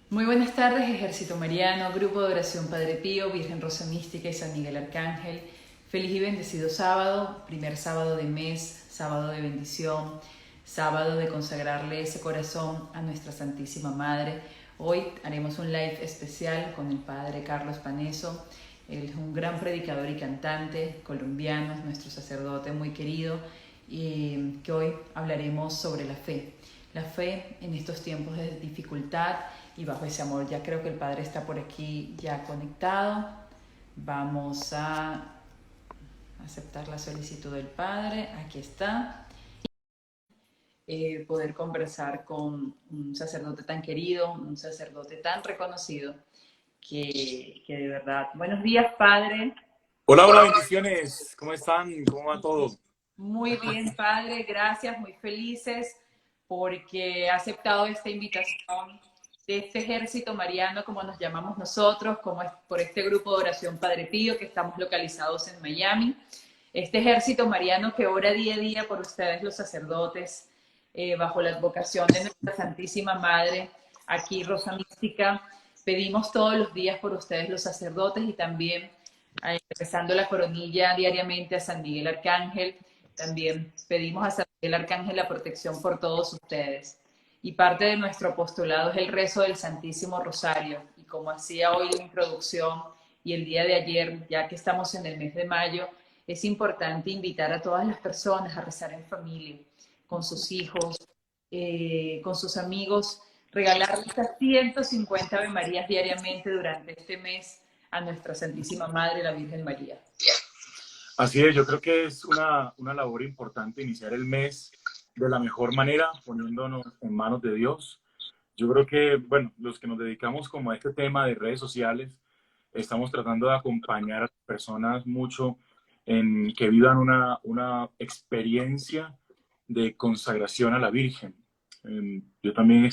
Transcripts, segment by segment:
Muy buenas tardes, Ejército Mariano, Grupo de Oración Padre Pío, Virgen Rosa Mística y San Miguel Arcángel. Feliz y bendecido sábado, primer sábado de mes, sábado de bendición, sábado de consagrarle ese corazón a nuestra Santísima Madre. Hoy haremos un live especial con el Padre Carlos Paneso. Él es un gran predicador y cantante colombiano, es nuestro sacerdote muy querido, y que hoy hablaremos sobre la fe. La fe en estos tiempos de dificultad y bajo ese amor. Ya creo que el Padre está por aquí ya conectado. Vamos a aceptar la solicitud del Padre. Aquí está. Poder conversar con un sacerdote tan querido, un sacerdote tan reconocido, que de verdad. Buenos días, Padre. Hola, hola, bendiciones. ¿Cómo están? ¿Cómo va todo? Muy bien, Padre, gracias, muy felices porque ha aceptado esta invitación de este ejército mariano, como nos llamamos nosotros, como es por este grupo de oración Padre Pío, que estamos localizados en Miami. Este ejército mariano que ora día a día por ustedes, los sacerdotes, bajo la advocación de nuestra Santísima Madre, aquí Rosa Mística, pedimos todos los días por ustedes, los sacerdotes, y también rezando la coronilla diariamente a San Miguel Arcángel. También pedimos a San Miguel Arcángel la protección por todos ustedes. Y parte de nuestro apostolado es el rezo del Santísimo Rosario. Y como hacía hoy la introducción y el día de ayer, ya que estamos en el mes de mayo, es importante invitar a todas las personas a rezar en familia, con sus hijos, con sus amigos, regalarles hasta 150 Ave Marías diariamente durante este mes a nuestra Santísima Madre, la Virgen María. Así es, yo creo que es una labor importante iniciar el mes de la mejor manera, poniéndonos en manos de Dios. Yo creo que, bueno, los que nos dedicamos como a este tema de redes sociales, estamos tratando de acompañar a las personas mucho en que vivan una experiencia de consagración a la Virgen. Yo también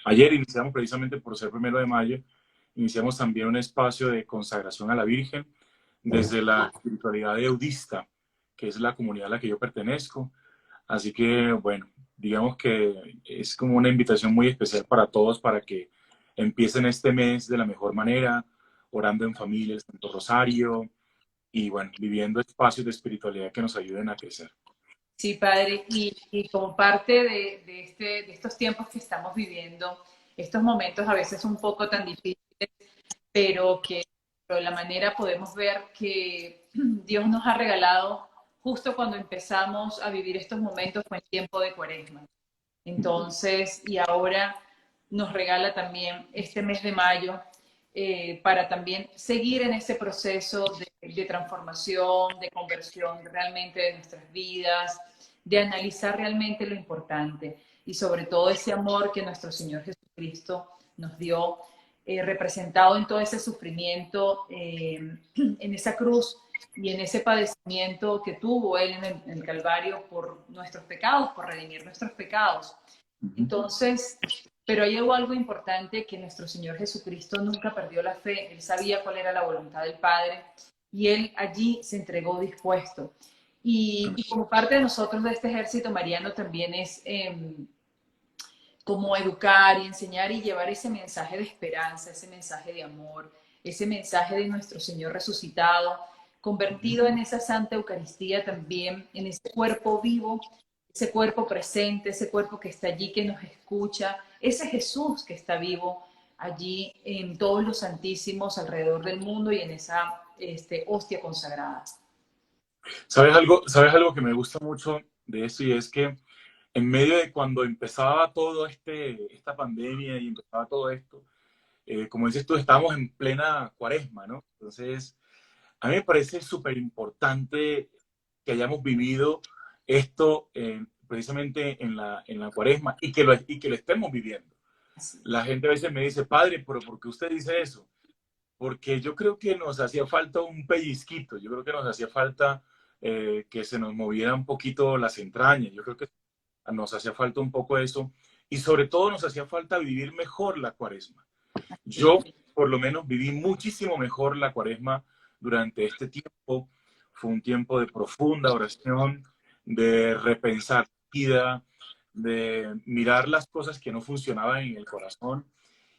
ayer iniciamos precisamente por ser 1 de mayo, iniciamos también un espacio de consagración a la Virgen desde la espiritualidad eudista, que es la comunidad a la que yo pertenezco. Así que, bueno, digamos que es como una invitación muy especial para todos para que empiecen este mes de la mejor manera, orando en familia el Santo Rosario y, bueno, viviendo espacios de espiritualidad que nos ayuden a crecer. Sí, Padre, y como parte de estos tiempos que estamos viviendo, estos momentos a veces un poco tan difíciles, pero que de la manera podemos ver que Dios nos ha regalado justo cuando empezamos a vivir estos momentos fue en tiempo de Cuaresma. Entonces, y ahora nos regala también este mes de mayo para también seguir en ese proceso de transformación, de conversión realmente de nuestras vidas, de analizar realmente lo importante y sobre todo ese amor que nuestro Señor Jesucristo nos dio, representado en todo ese sufrimiento, en esa cruz y en ese padecimiento que tuvo Él en el Calvario por nuestros pecados, por redimir nuestros pecados. Entonces, pero hay algo importante, que nuestro Señor Jesucristo nunca perdió la fe. Él sabía cuál era la voluntad del Padre y Él allí se entregó dispuesto. Y como parte de nosotros, de este ejército mariano, también es como educar y enseñar y llevar ese mensaje de esperanza, ese mensaje de amor, ese mensaje de nuestro Señor resucitado, convertido en esa Santa Eucaristía también, en ese cuerpo vivo, ese cuerpo presente, ese cuerpo que está allí, que nos escucha, ese Jesús que está vivo allí en todos los santísimos alrededor del mundo y en esa hostia consagrada. ¿Sabes algo que me gusta mucho de esto? Y es que en medio de cuando empezaba todo esta pandemia y empezaba todo esto, como dices tú, estábamos en plena cuaresma, ¿no? Entonces, a mí me parece súper importante que hayamos vivido esto precisamente en la cuaresma y que lo estemos viviendo. Así. La gente a veces me dice, padre, pero ¿por qué usted dice eso? Porque yo creo que nos hacía falta un pellizquito, yo creo que nos hacía falta que se nos moviera un poquito las entrañas, yo creo que nos hacía falta un poco eso y sobre todo nos hacía falta vivir mejor la cuaresma. Yo, por lo menos, viví muchísimo mejor la cuaresma durante este tiempo. Fue un tiempo de profunda oración, de repensar la vida, de mirar las cosas que no funcionaban en el corazón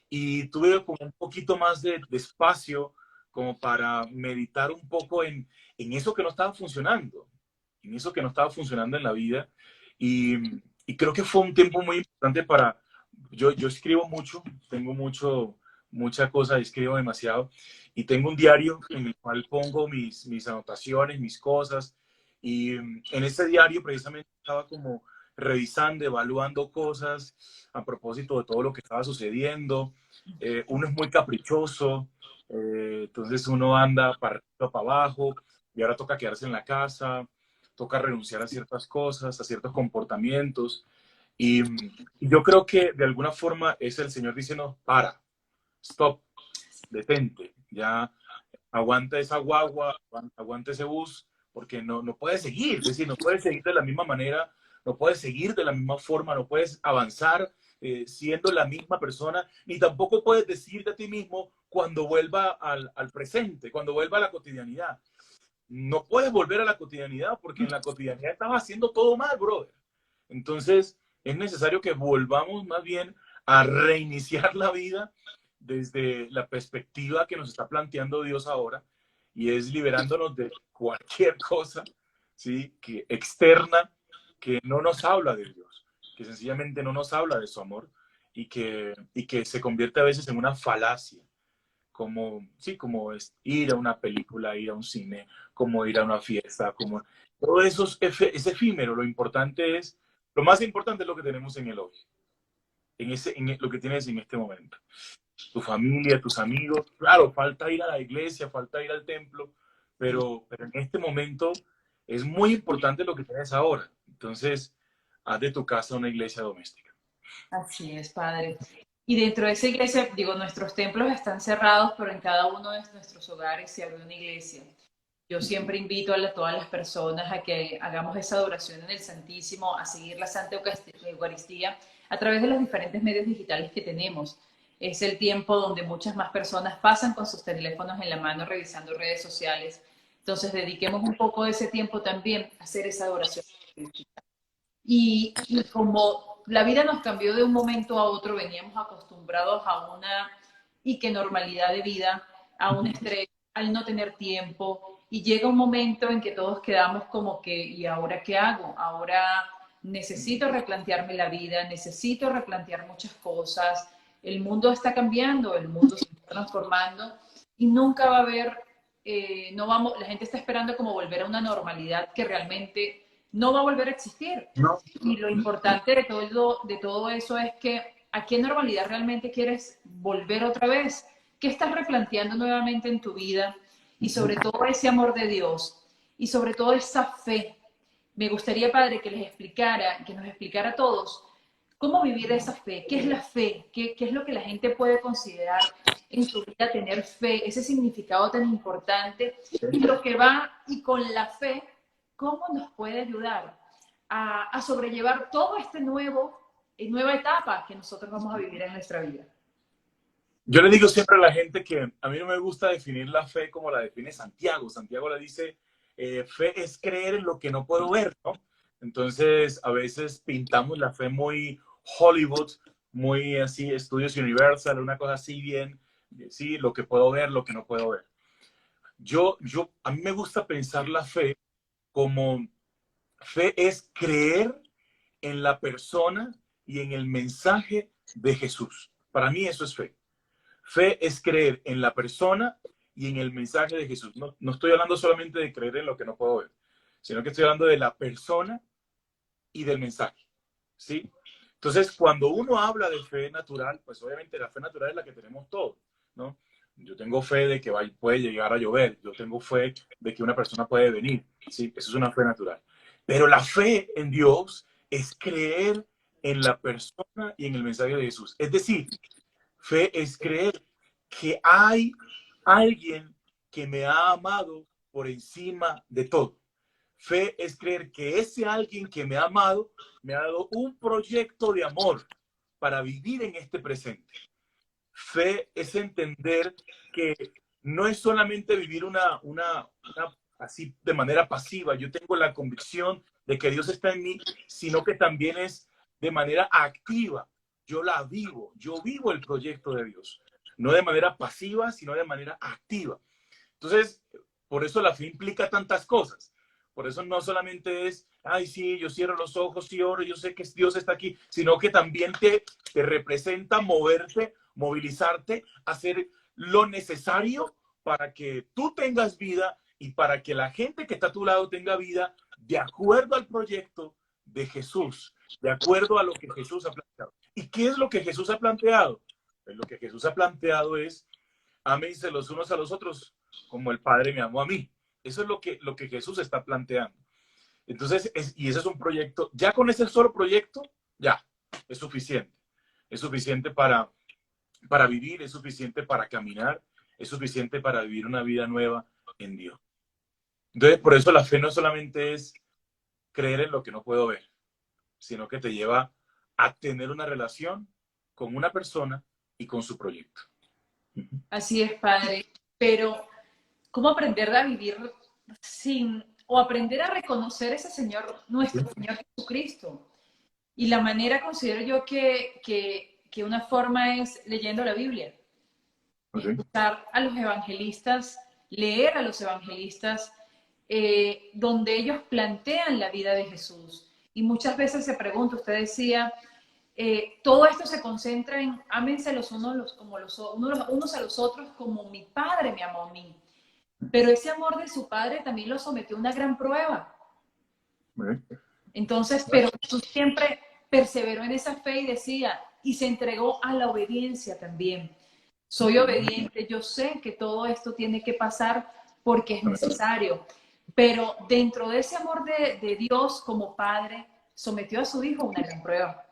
y tuve como un poquito más de espacio como para meditar un poco en eso que no estaba funcionando, en eso que no estaba funcionando en la vida. Y, y creo que fue un tiempo muy importante para... Yo escribo mucho, tengo mucha cosa, escribo demasiado, y tengo un diario en el cual pongo mis anotaciones, mis cosas, y en ese diario precisamente estaba como revisando, evaluando cosas a propósito de todo lo que estaba sucediendo. Uno es muy caprichoso, entonces uno anda para arriba, para abajo, y ahora toca quedarse en la casa, toca renunciar a ciertas cosas, a ciertos comportamientos. Y yo creo que de alguna forma es el Señor diciendo, para, stop, detente, ya aguanta esa guagua, aguanta ese bus, porque no puedes seguir, es decir, no puedes seguir de la misma manera, no puedes seguir de la misma forma, no puedes avanzar siendo la misma persona, ni tampoco puedes decirte a ti mismo cuando vuelva al presente, cuando vuelva a la cotidianidad. No puedes volver a la cotidianidad porque en la cotidianidad estabas haciendo todo mal, brother. Entonces, es necesario que volvamos más bien a reiniciar la vida desde la perspectiva que nos está planteando Dios ahora, y es liberándonos de cualquier cosa, ¿sí? Que externa, que no nos habla de Dios, que sencillamente no nos habla de su amor, y que se convierte a veces en una falacia, como, sí, como es ir a una película, ir a un cine, como ir a una fiesta, como todo eso es efímero. Lo más importante es lo que tenemos en el hoy, lo que tienes en este momento. Tu familia, tus amigos, claro, falta ir a la iglesia, falta ir al templo, pero en este momento es muy importante lo que tienes ahora. Entonces, haz de tu casa una iglesia doméstica. Así es, Padre. Y dentro de esa iglesia, digo, nuestros templos están cerrados, pero en cada uno de nuestros hogares se abre una iglesia. Yo siempre invito todas las personas a que hagamos esa adoración en el Santísimo, a seguir la Santa Eucaristía a través de los diferentes medios digitales que tenemos. Es el tiempo donde muchas más personas pasan con sus teléfonos en la mano revisando redes sociales. Entonces, dediquemos un poco de ese tiempo también a hacer esa adoración. Y como la vida nos cambió de un momento a otro, veníamos acostumbrados a una y que normalidad de vida, a un estrés, al no tener tiempo, y llega un momento en que todos quedamos como que, ¿y ahora qué hago? Ahora necesito replantearme la vida, necesito replantear muchas cosas, el mundo está cambiando, el mundo se está transformando y nunca va a haber, no vamos, la gente está esperando como volver a una normalidad que realmente no va a volver a existir. No, Y lo importante de todo eso es que ¿a qué normalidad realmente quieres volver otra vez? ¿Qué estás replanteando nuevamente en tu vida? Y sobre todo ese amor de Dios y sobre todo esa fe. Me gustaría, Padre, que les explicara, que nos explicara a todos cómo vivir esa fe, qué es la fe, qué es lo que la gente puede considerar en su vida tener fe, ese significado tan importante y lo que va y con la fe cómo nos puede ayudar a sobrellevar todo este nueva etapa que nosotros vamos a vivir en nuestra vida. yo le digo siempre a la gente que a mí no me gusta definir la fe como la define Santiago. Santiago le dice, fe es creer en lo que no puedo ver, ¿no? Entonces, a veces pintamos la fe muy Hollywood, muy así, Estudios Universal, una cosa así bien, sí, lo que puedo ver, lo que no puedo ver. A mí me gusta pensar la fe como fe es creer en la persona y en el mensaje de Jesús. Para mí eso es fe. Fe es creer en la persona y en el mensaje de Jesús. No estoy hablando solamente de creer en lo que no puedo ver, sino que estoy hablando de la persona y del mensaje, ¿sí? Entonces, cuando uno habla de fe natural, pues obviamente la fe natural es la que tenemos todos, ¿no? Yo tengo fe de que puede llegar a llover, yo tengo fe de que una persona puede venir, ¿sí? Eso es una fe natural. Pero la fe en Dios es creer en la persona y en el mensaje de Jesús. Es decir, fe es creer que hay alguien que me ha amado por encima de todo. Fe es creer que ese alguien que me ha amado me ha dado un proyecto de amor para vivir en este presente. Fe es entender que no es solamente vivir una así de manera pasiva. Yo tengo la convicción de que Dios está en mí, sino que también es de manera activa. yo la vivo, yo vivo el proyecto de Dios, no de manera pasiva, sino de manera activa. Entonces, por eso la fe implica tantas cosas. Por eso no solamente es, ay, sí, yo cierro los ojos y oro, yo sé que Dios está aquí, sino que también te representa moverte, movilizarte, hacer lo necesario para que tú tengas vida y para que la gente que está a tu lado tenga vida de acuerdo al proyecto de Jesús, de acuerdo a lo que Jesús ha planteado. ¿Y qué es lo que Jesús ha planteado? Pues lo que Jesús ha planteado es, ámense los unos a los otros como el Padre me amó a mí. Eso es lo que Jesús está planteando. Entonces, y ese es un proyecto, ya con ese solo proyecto, ya, es suficiente. Es suficiente para vivir, es suficiente para caminar, es suficiente para vivir una vida nueva en Dios. Entonces, por eso la fe no solamente es creer en lo que no puedo ver, sino que te lleva a tener una relación con una persona y con su proyecto. Así es, Padre. Pero, ¿cómo aprender a vivir sin, o aprender a reconocer ese Señor, nuestro Señor Jesucristo? Y la manera, considero yo que una forma es leyendo la Biblia. Okay. Escuchar a los evangelistas, leer a los evangelistas, donde ellos plantean la vida de Jesús. Y muchas veces se pregunta, usted decía, todo esto se concentra en ámense los unos a los otros como mi Padre me amó a mí. Pero ese amor de su Padre también lo sometió a una gran prueba. Entonces, pero Jesús siempre perseveró en esa fe y decía, y se entregó a la obediencia también. Soy obediente, yo sé que todo esto tiene que pasar porque es necesario. Pero dentro de ese amor de Dios como Padre, sometió a su Hijo a una gran prueba.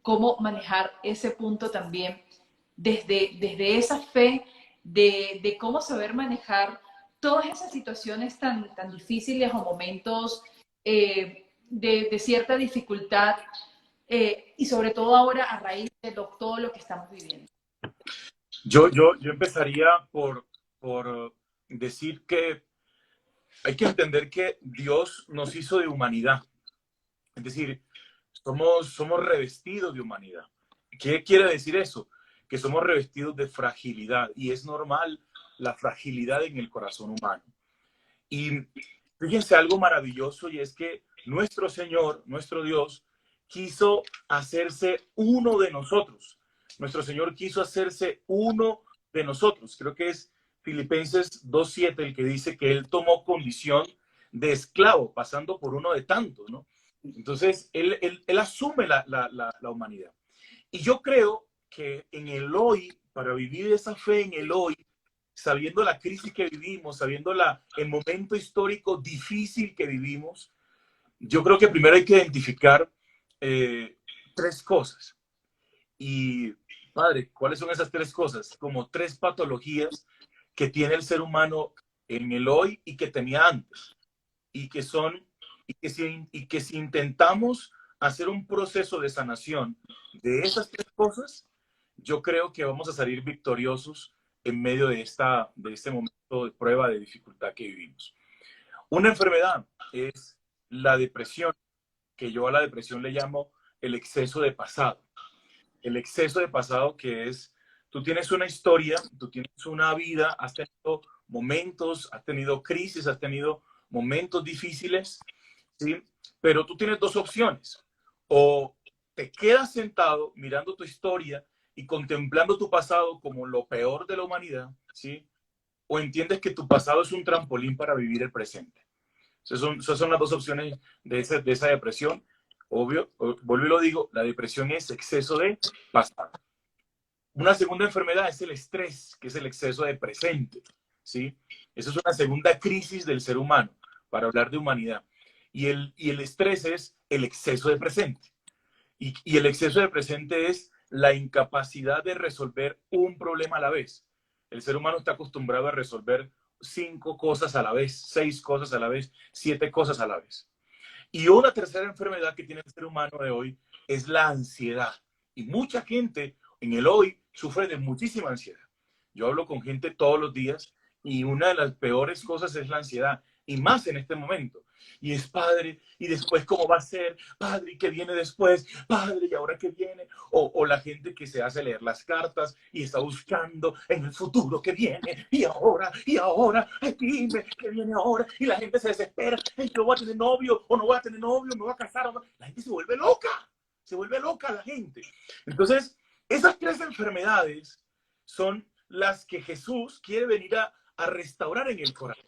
Cómo manejar ese punto también, desde esa fe, de cómo saber manejar todas esas situaciones tan difíciles o momentos de cierta dificultad, y sobre todo ahora a raíz de todo lo que estamos viviendo. Yo empezaría por decir que hay que entender que Dios nos hizo de humanidad. Es decir, somos revestidos de humanidad. ¿Qué quiere decir eso? Que somos revestidos de fragilidad y es normal la fragilidad en el corazón humano. Y fíjense algo maravilloso y es que nuestro Señor, nuestro Dios, quiso hacerse uno de nosotros. Nuestro Señor quiso hacerse uno de nosotros. Creo que es Filipenses 2:7 el que dice que Él tomó condición de esclavo, pasando por uno de tantos, ¿no? Entonces, él asume la humanidad. Y yo creo que en el hoy, para vivir esa fe en el hoy, sabiendo la crisis que vivimos, sabiendo el momento histórico difícil que vivimos, yo creo que primero hay que identificar tres cosas. Y, padre, ¿cuáles son esas tres cosas? Como tres patologías que tiene el ser humano en el hoy y que tenía antes. Y que si intentamos hacer un proceso de sanación de esas tres cosas, yo creo que vamos a salir victoriosos en medio de este momento de prueba, de dificultad que vivimos. Una enfermedad es la depresión, que yo a la depresión le llamo el exceso de pasado. El exceso de pasado que es, tú tienes una historia, tú tienes una vida, has tenido momentos, has tenido crisis, has tenido momentos difíciles, ¿sí? Pero tú tienes dos opciones. O te quedas sentado mirando tu historia y contemplando tu pasado como lo peor de la humanidad, ¿sí? O entiendes que tu pasado es un trampolín para vivir el presente. Esas son las dos opciones de esa depresión. Obvio, vuelvo y lo digo, la depresión es exceso de pasado. Una segunda enfermedad es el estrés, que es el exceso de presente, ¿sí? Esa es una segunda crisis del ser humano, para hablar de humanidad. Y el estrés es el exceso de presente. Y el exceso de presente es la incapacidad de resolver un problema a la vez. El ser humano está acostumbrado a resolver 5 cosas a la vez, 6 cosas a la vez, 7 cosas a la vez. Y una tercera enfermedad que tiene el ser humano de hoy es la ansiedad. Y mucha gente en el hoy sufre de muchísima ansiedad. Yo hablo con gente todos los días y una de las peores cosas es la ansiedad. y más en este momento. Y es Padre, y después cómo va a ser, Padre, ¿y qué viene después? Padre, ¿y ahora qué viene? O la gente que se hace leer las cartas y está buscando en el futuro qué viene, y ahora, ay, dime, ¿qué viene ahora? Y la gente se desespera, ay, yo voy a tener novio, o no voy a tener novio, me voy a casar, o no. La gente se vuelve loca la gente. Entonces, esas tres enfermedades son las que Jesús quiere venir a restaurar en el corazón.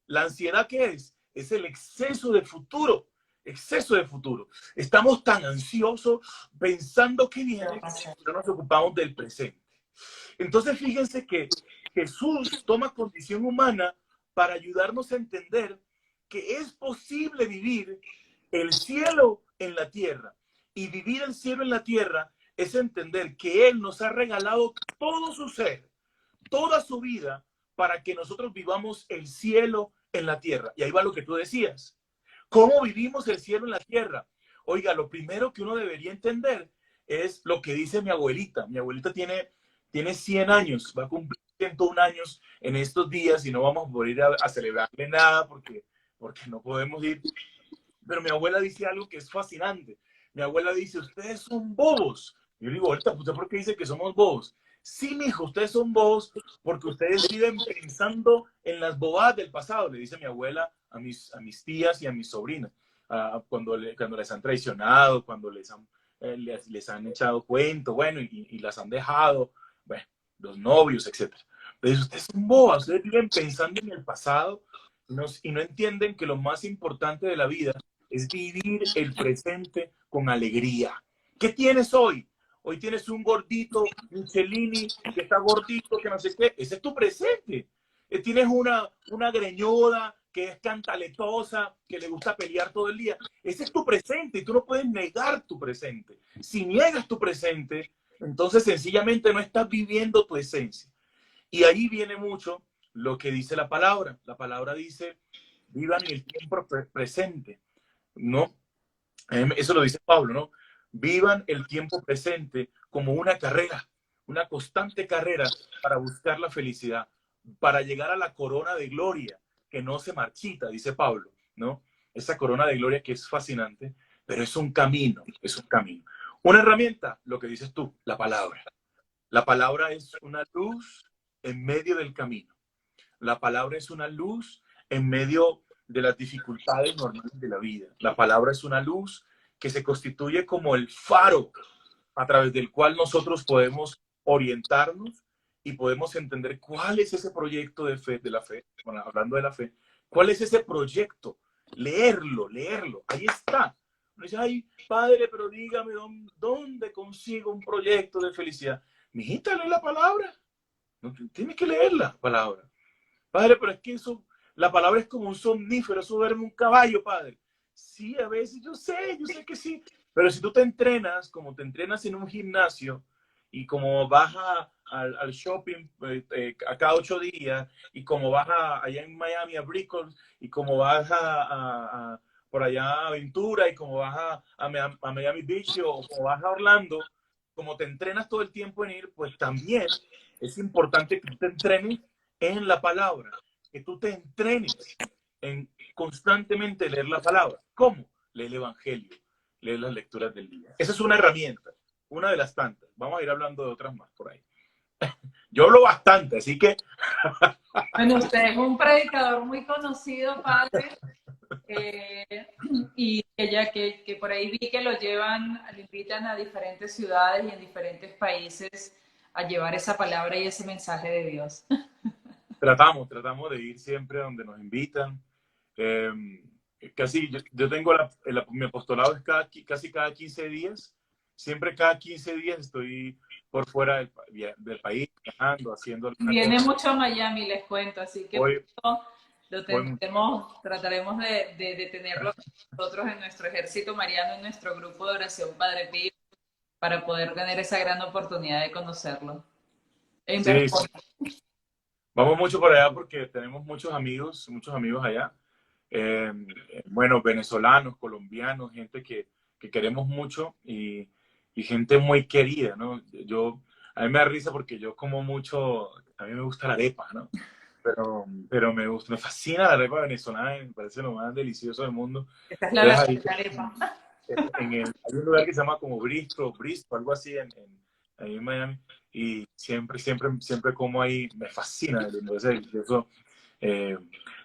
La ansiedad, ¿qué es? Es el exceso de futuro. Exceso de futuro. Estamos tan ansiosos pensando que viene, no nos ocupamos del presente. Entonces, fíjense que Jesús toma condición humana para ayudarnos a entender que es posible vivir el cielo en la tierra. Y vivir el cielo en la tierra es entender que Él nos ha regalado todo su ser, toda su vida, para que nosotros vivamos el cielo en la tierra. Y ahí va lo que tú decías. ¿Cómo vivimos el cielo en la tierra? Oiga, lo primero que uno debería entender es lo que dice mi abuelita. Mi abuelita tiene 100 años, va a cumplir 101 años en estos días y no vamos a poder ir a celebrarle nada porque no podemos ir. Pero mi abuela dice algo que es fascinante. Mi abuela dice, ustedes son bobos. Yo digo, ahorita, ¿usted por qué dice que somos bobos? Sí, mijo, ustedes son bobos porque ustedes viven pensando en las bobadas del pasado, le dice mi abuela a mis tías y a mis sobrinas, cuando les han traicionado, cuando les han echado cuento, bueno, y las han dejado, bueno, los novios, etc. Entonces, ustedes son bobas, ustedes viven pensando en el pasado y no entienden que lo más importante de la vida es vivir el presente con alegría. ¿Qué tienes hoy? Hoy tienes un gordito, un Cellini, que está gordito, que no sé qué. Ese es tu presente. Tienes una greñuda que es cantaletosa, que le gusta pelear todo el día. Ese es tu presente y tú no puedes negar tu presente. Si niegas tu presente, entonces sencillamente no estás viviendo tu esencia. Y ahí viene mucho lo que dice la palabra. La palabra dice, vivan en el tiempo presente, ¿no? Eso lo dice Pablo, ¿no? Vivan el tiempo presente como una carrera, una constante carrera para buscar la felicidad, para llegar a la corona de gloria que no se marchita, dice Pablo, ¿no? Esa corona de gloria que es fascinante, pero es un camino, es un camino. Una herramienta, lo que dices tú, la palabra. La palabra es una luz en medio del camino. La palabra es una luz en medio de las dificultades normales de la vida. La palabra es una luz que se constituye como el faro a través del cual nosotros podemos orientarnos y podemos entender cuál es ese proyecto de fe, de la fe, bueno, hablando de la fe, cuál es ese proyecto. Leerlo, ahí está. Uno dice, ay, padre, pero dígame dónde consigo un proyecto de felicidad. Mijita, lee la palabra. No, tienes que leer la palabra. Padre, pero es que eso, la palabra es como un somnífero, eso duerme un caballo, padre. Sí, a veces yo sé que sí. Pero si tú te entrenas, como te entrenas en un gimnasio, y como vas al shopping a cada 8 días, y como vas allá en Miami a Brickell, y como vas por allá a Ventura, y como vas a Miami Beach, o como vas a Orlando, como te entrenas todo el tiempo en ir, pues también es importante que te entrenes en la palabra, que tú te entrenes en constantemente leer la palabra. ¿Cómo? Lee el Evangelio, lee las lecturas del día. Esa es una herramienta, una de las tantas. Vamos a ir hablando de otras más por ahí. Yo hablo bastante, así que... Bueno, usted es un predicador muy conocido, padre, y que por ahí vi que lo invitan a diferentes ciudades y en diferentes países a llevar esa palabra y ese mensaje de Dios. Tratamos de ir siempre donde nos invitan. Casi, yo tengo mi apostolado es casi cada 15 días. Siempre cada 15 días estoy por fuera del país, viajando, haciendo... Viene mucho a Miami, les cuento, así que Voy, trataremos de tenerlo nosotros en nuestro ejército mariano, en nuestro grupo de oración Padre Pío, para poder tener esa gran oportunidad de conocerlo. Sí, vamos mucho por allá porque tenemos muchos amigos allá. Bueno, venezolanos, colombianos, gente que queremos mucho y gente muy querida, ¿no? A mí me da risa porque yo como mucho, a mí me gusta la arepa, ¿no? pero me gusta, me fascina la arepa venezolana, me parece lo más delicioso del mundo. Esta es Entonces ahí, la arepa. hay un lugar que se llama como Bristol, algo así ahí en Miami, y siempre como ahí, me fascina, entonces eso, eh,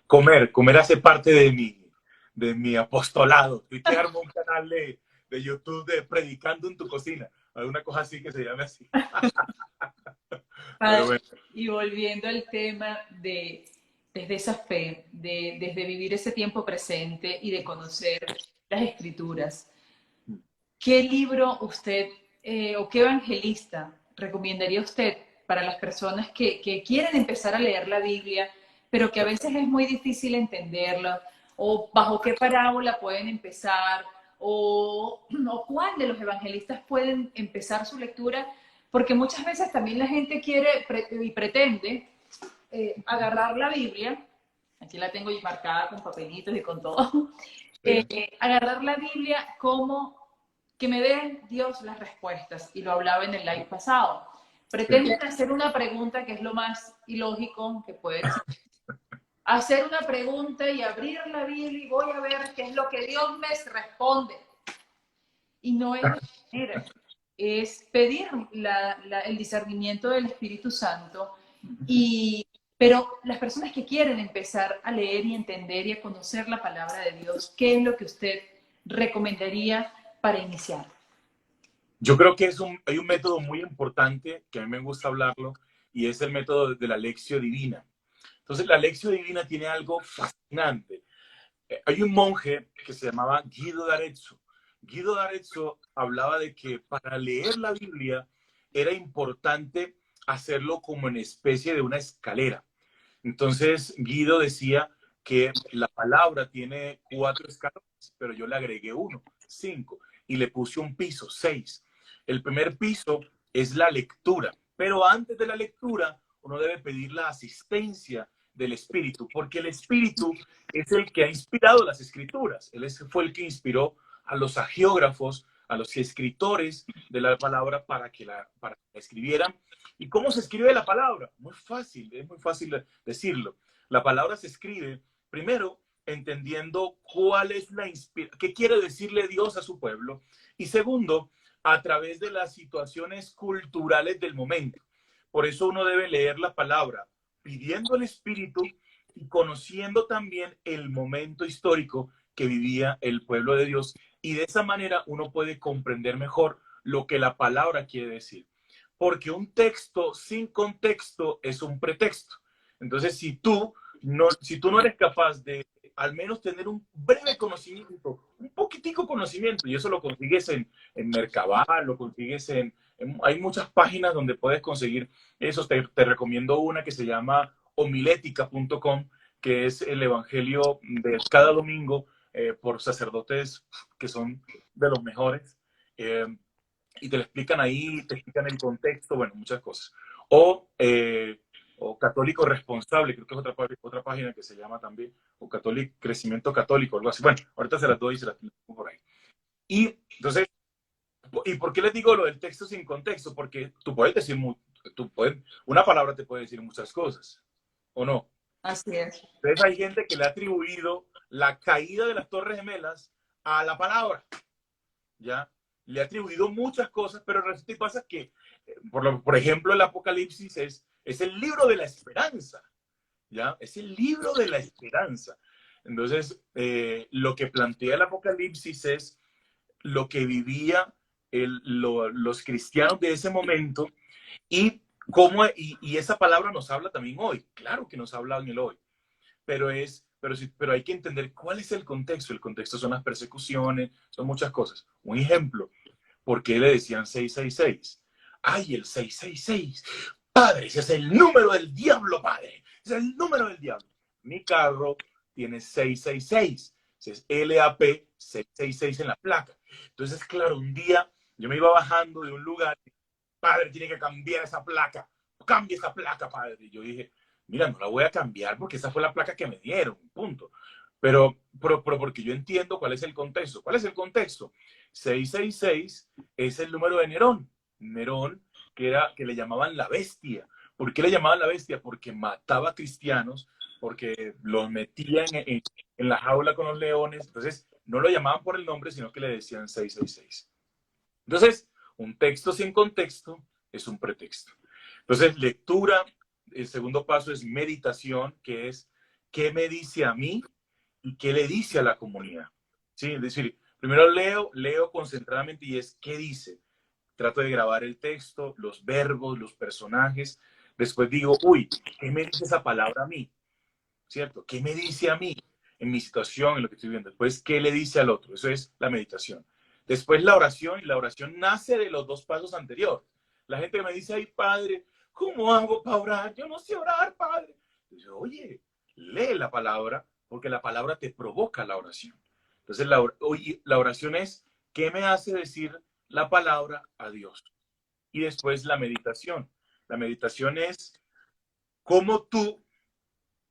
comer hace parte de mi apostolado. Estoy que armo un canal de YouTube de Predicando en tu cocina, alguna cosa así que se llame así. Pero Padre, bueno. y volviendo al tema desde esa fe, desde vivir ese tiempo presente y de conocer las escrituras, ¿qué libro usted o qué evangelista recomendaría usted para las personas que quieren empezar a leer la Biblia, pero que a veces es muy difícil entenderla? ¿O bajo qué parábola pueden empezar? ¿O cuál de los evangelistas pueden empezar su lectura? Porque muchas veces también la gente quiere y pretende agarrar la Biblia, aquí la tengo marcada con papelitos y con todo, agarrar la Biblia como que me dé Dios las respuestas, y lo hablaba en el live pasado. Pretenden hacer una pregunta que es lo más ilógico que puede existir. Hacer una pregunta y abrir la Biblia y voy a ver qué es lo que Dios me responde. Y no es de esa manera. Es pedir el discernimiento del Espíritu Santo. Pero las personas que quieren empezar a leer y entender y a conocer la palabra de Dios, ¿qué es lo que usted recomendaría para iniciar? Yo creo que hay un método muy importante que a mí me gusta hablarlo y es el método de la Lectio Divina. Entonces, la Lectio Divina tiene algo fascinante. Hay un monje que se llamaba Guido d'Arezzo. Guido d'Arezzo hablaba de que para leer la Biblia era importante hacerlo como en especie de una escalera. Entonces, Guido decía que la palabra tiene 4 escalones, pero yo le agregué uno, 5, y le puse un piso, 6. El primer piso es la lectura, pero antes de la lectura uno debe pedir la asistencia del Espíritu, porque el Espíritu es el que ha inspirado las escrituras. Él fue el que inspiró a los agiógrafos, a los escritores de la palabra para que la escribieran. ¿Y cómo se escribe la palabra? Muy fácil, es muy fácil decirlo. La palabra se escribe primero entendiendo cuál es la inspiración, qué quiere decirle Dios a su pueblo, y segundo, a través de las situaciones culturales del momento. Por eso uno debe leer la palabra pidiendo el Espíritu y conociendo también el momento histórico que vivía el pueblo de Dios, y de esa manera uno puede comprender mejor lo que la palabra quiere decir. Porque un texto sin contexto es un pretexto. Entonces, si tú no eres capaz de al menos tener un breve conocimiento, un poquitico conocimiento, y eso lo consigues en Mercabal, lo consigues hay muchas páginas donde puedes conseguir eso. Te recomiendo una que se llama homilética.com, que es el evangelio de cada domingo por sacerdotes que son de los mejores. Y te lo explican ahí, te explican el contexto, bueno, muchas cosas. O Católico Responsable, creo que es otra página que se llama también, o Católico, Crecimiento Católico, algo así. Bueno, ahorita se las doy y se las tengo por ahí. Y entonces, ¿y por qué les digo lo del texto sin contexto? Porque tú puedes decir, una palabra te puede decir muchas cosas, ¿o no? Así es. Entonces hay gente que le ha atribuido la caída de las Torres Gemelas a la palabra, ¿ya? Le ha atribuido muchas cosas, pero resulta y pasa que, por ejemplo, el Apocalipsis es el libro de la esperanza, ¿ya? Es el libro de la esperanza. Entonces, lo que plantea el Apocalipsis es lo que vivía los cristianos de ese momento, y y esa palabra nos habla también hoy. Claro que nos habla en el hoy, pero hay que entender cuál es el contexto. El contexto son las persecuciones, son muchas cosas. Un ejemplo, ¿por qué le decían 666? ¡Ay, el 666! Padre, ese es el número del diablo, padre. Ese es el número del diablo. Mi carro tiene 666. Es LAP 666 en la placa. Entonces, claro, un día yo me iba bajando de un lugar. Padre, tiene que cambiar esa placa. Cambie esa placa, padre. Y yo dije, mira, no la voy a cambiar porque esa fue la placa que me dieron, punto. Pero porque yo entiendo cuál es el contexto. ¿Cuál es el contexto? 666 es el número de Nerón. Nerón, que le llamaban la bestia, ¿Por qué le llamaban la bestia? Porque mataba cristianos, porque los metían en la jaula con los leones. Entonces, no lo llamaban por el nombre, sino que le decían 666. Entonces, un texto sin contexto es un pretexto. Entonces, lectura, el segundo paso es meditación, que es qué me dice a mí y qué le dice a la comunidad. ¿Sí? Es decir, primero leo concentradamente y es qué dice. Trato de grabar el texto, los verbos, los personajes. Después digo, uy, ¿qué me dice esa palabra a mí? ¿Cierto? ¿Qué me dice a mí en mi situación, en lo que estoy viendo? Después, ¿qué le dice al otro? Eso es la meditación. Después la oración, y la oración nace de los dos pasos anteriores. La gente que me dice, ay, padre, ¿cómo hago para orar? Yo no sé orar, padre. Entonces, oye, lee la palabra, porque la palabra te provoca la oración. Entonces, la oración es, ¿qué me hace decir la palabra a Dios? Y después la meditación. La meditación es cómo tú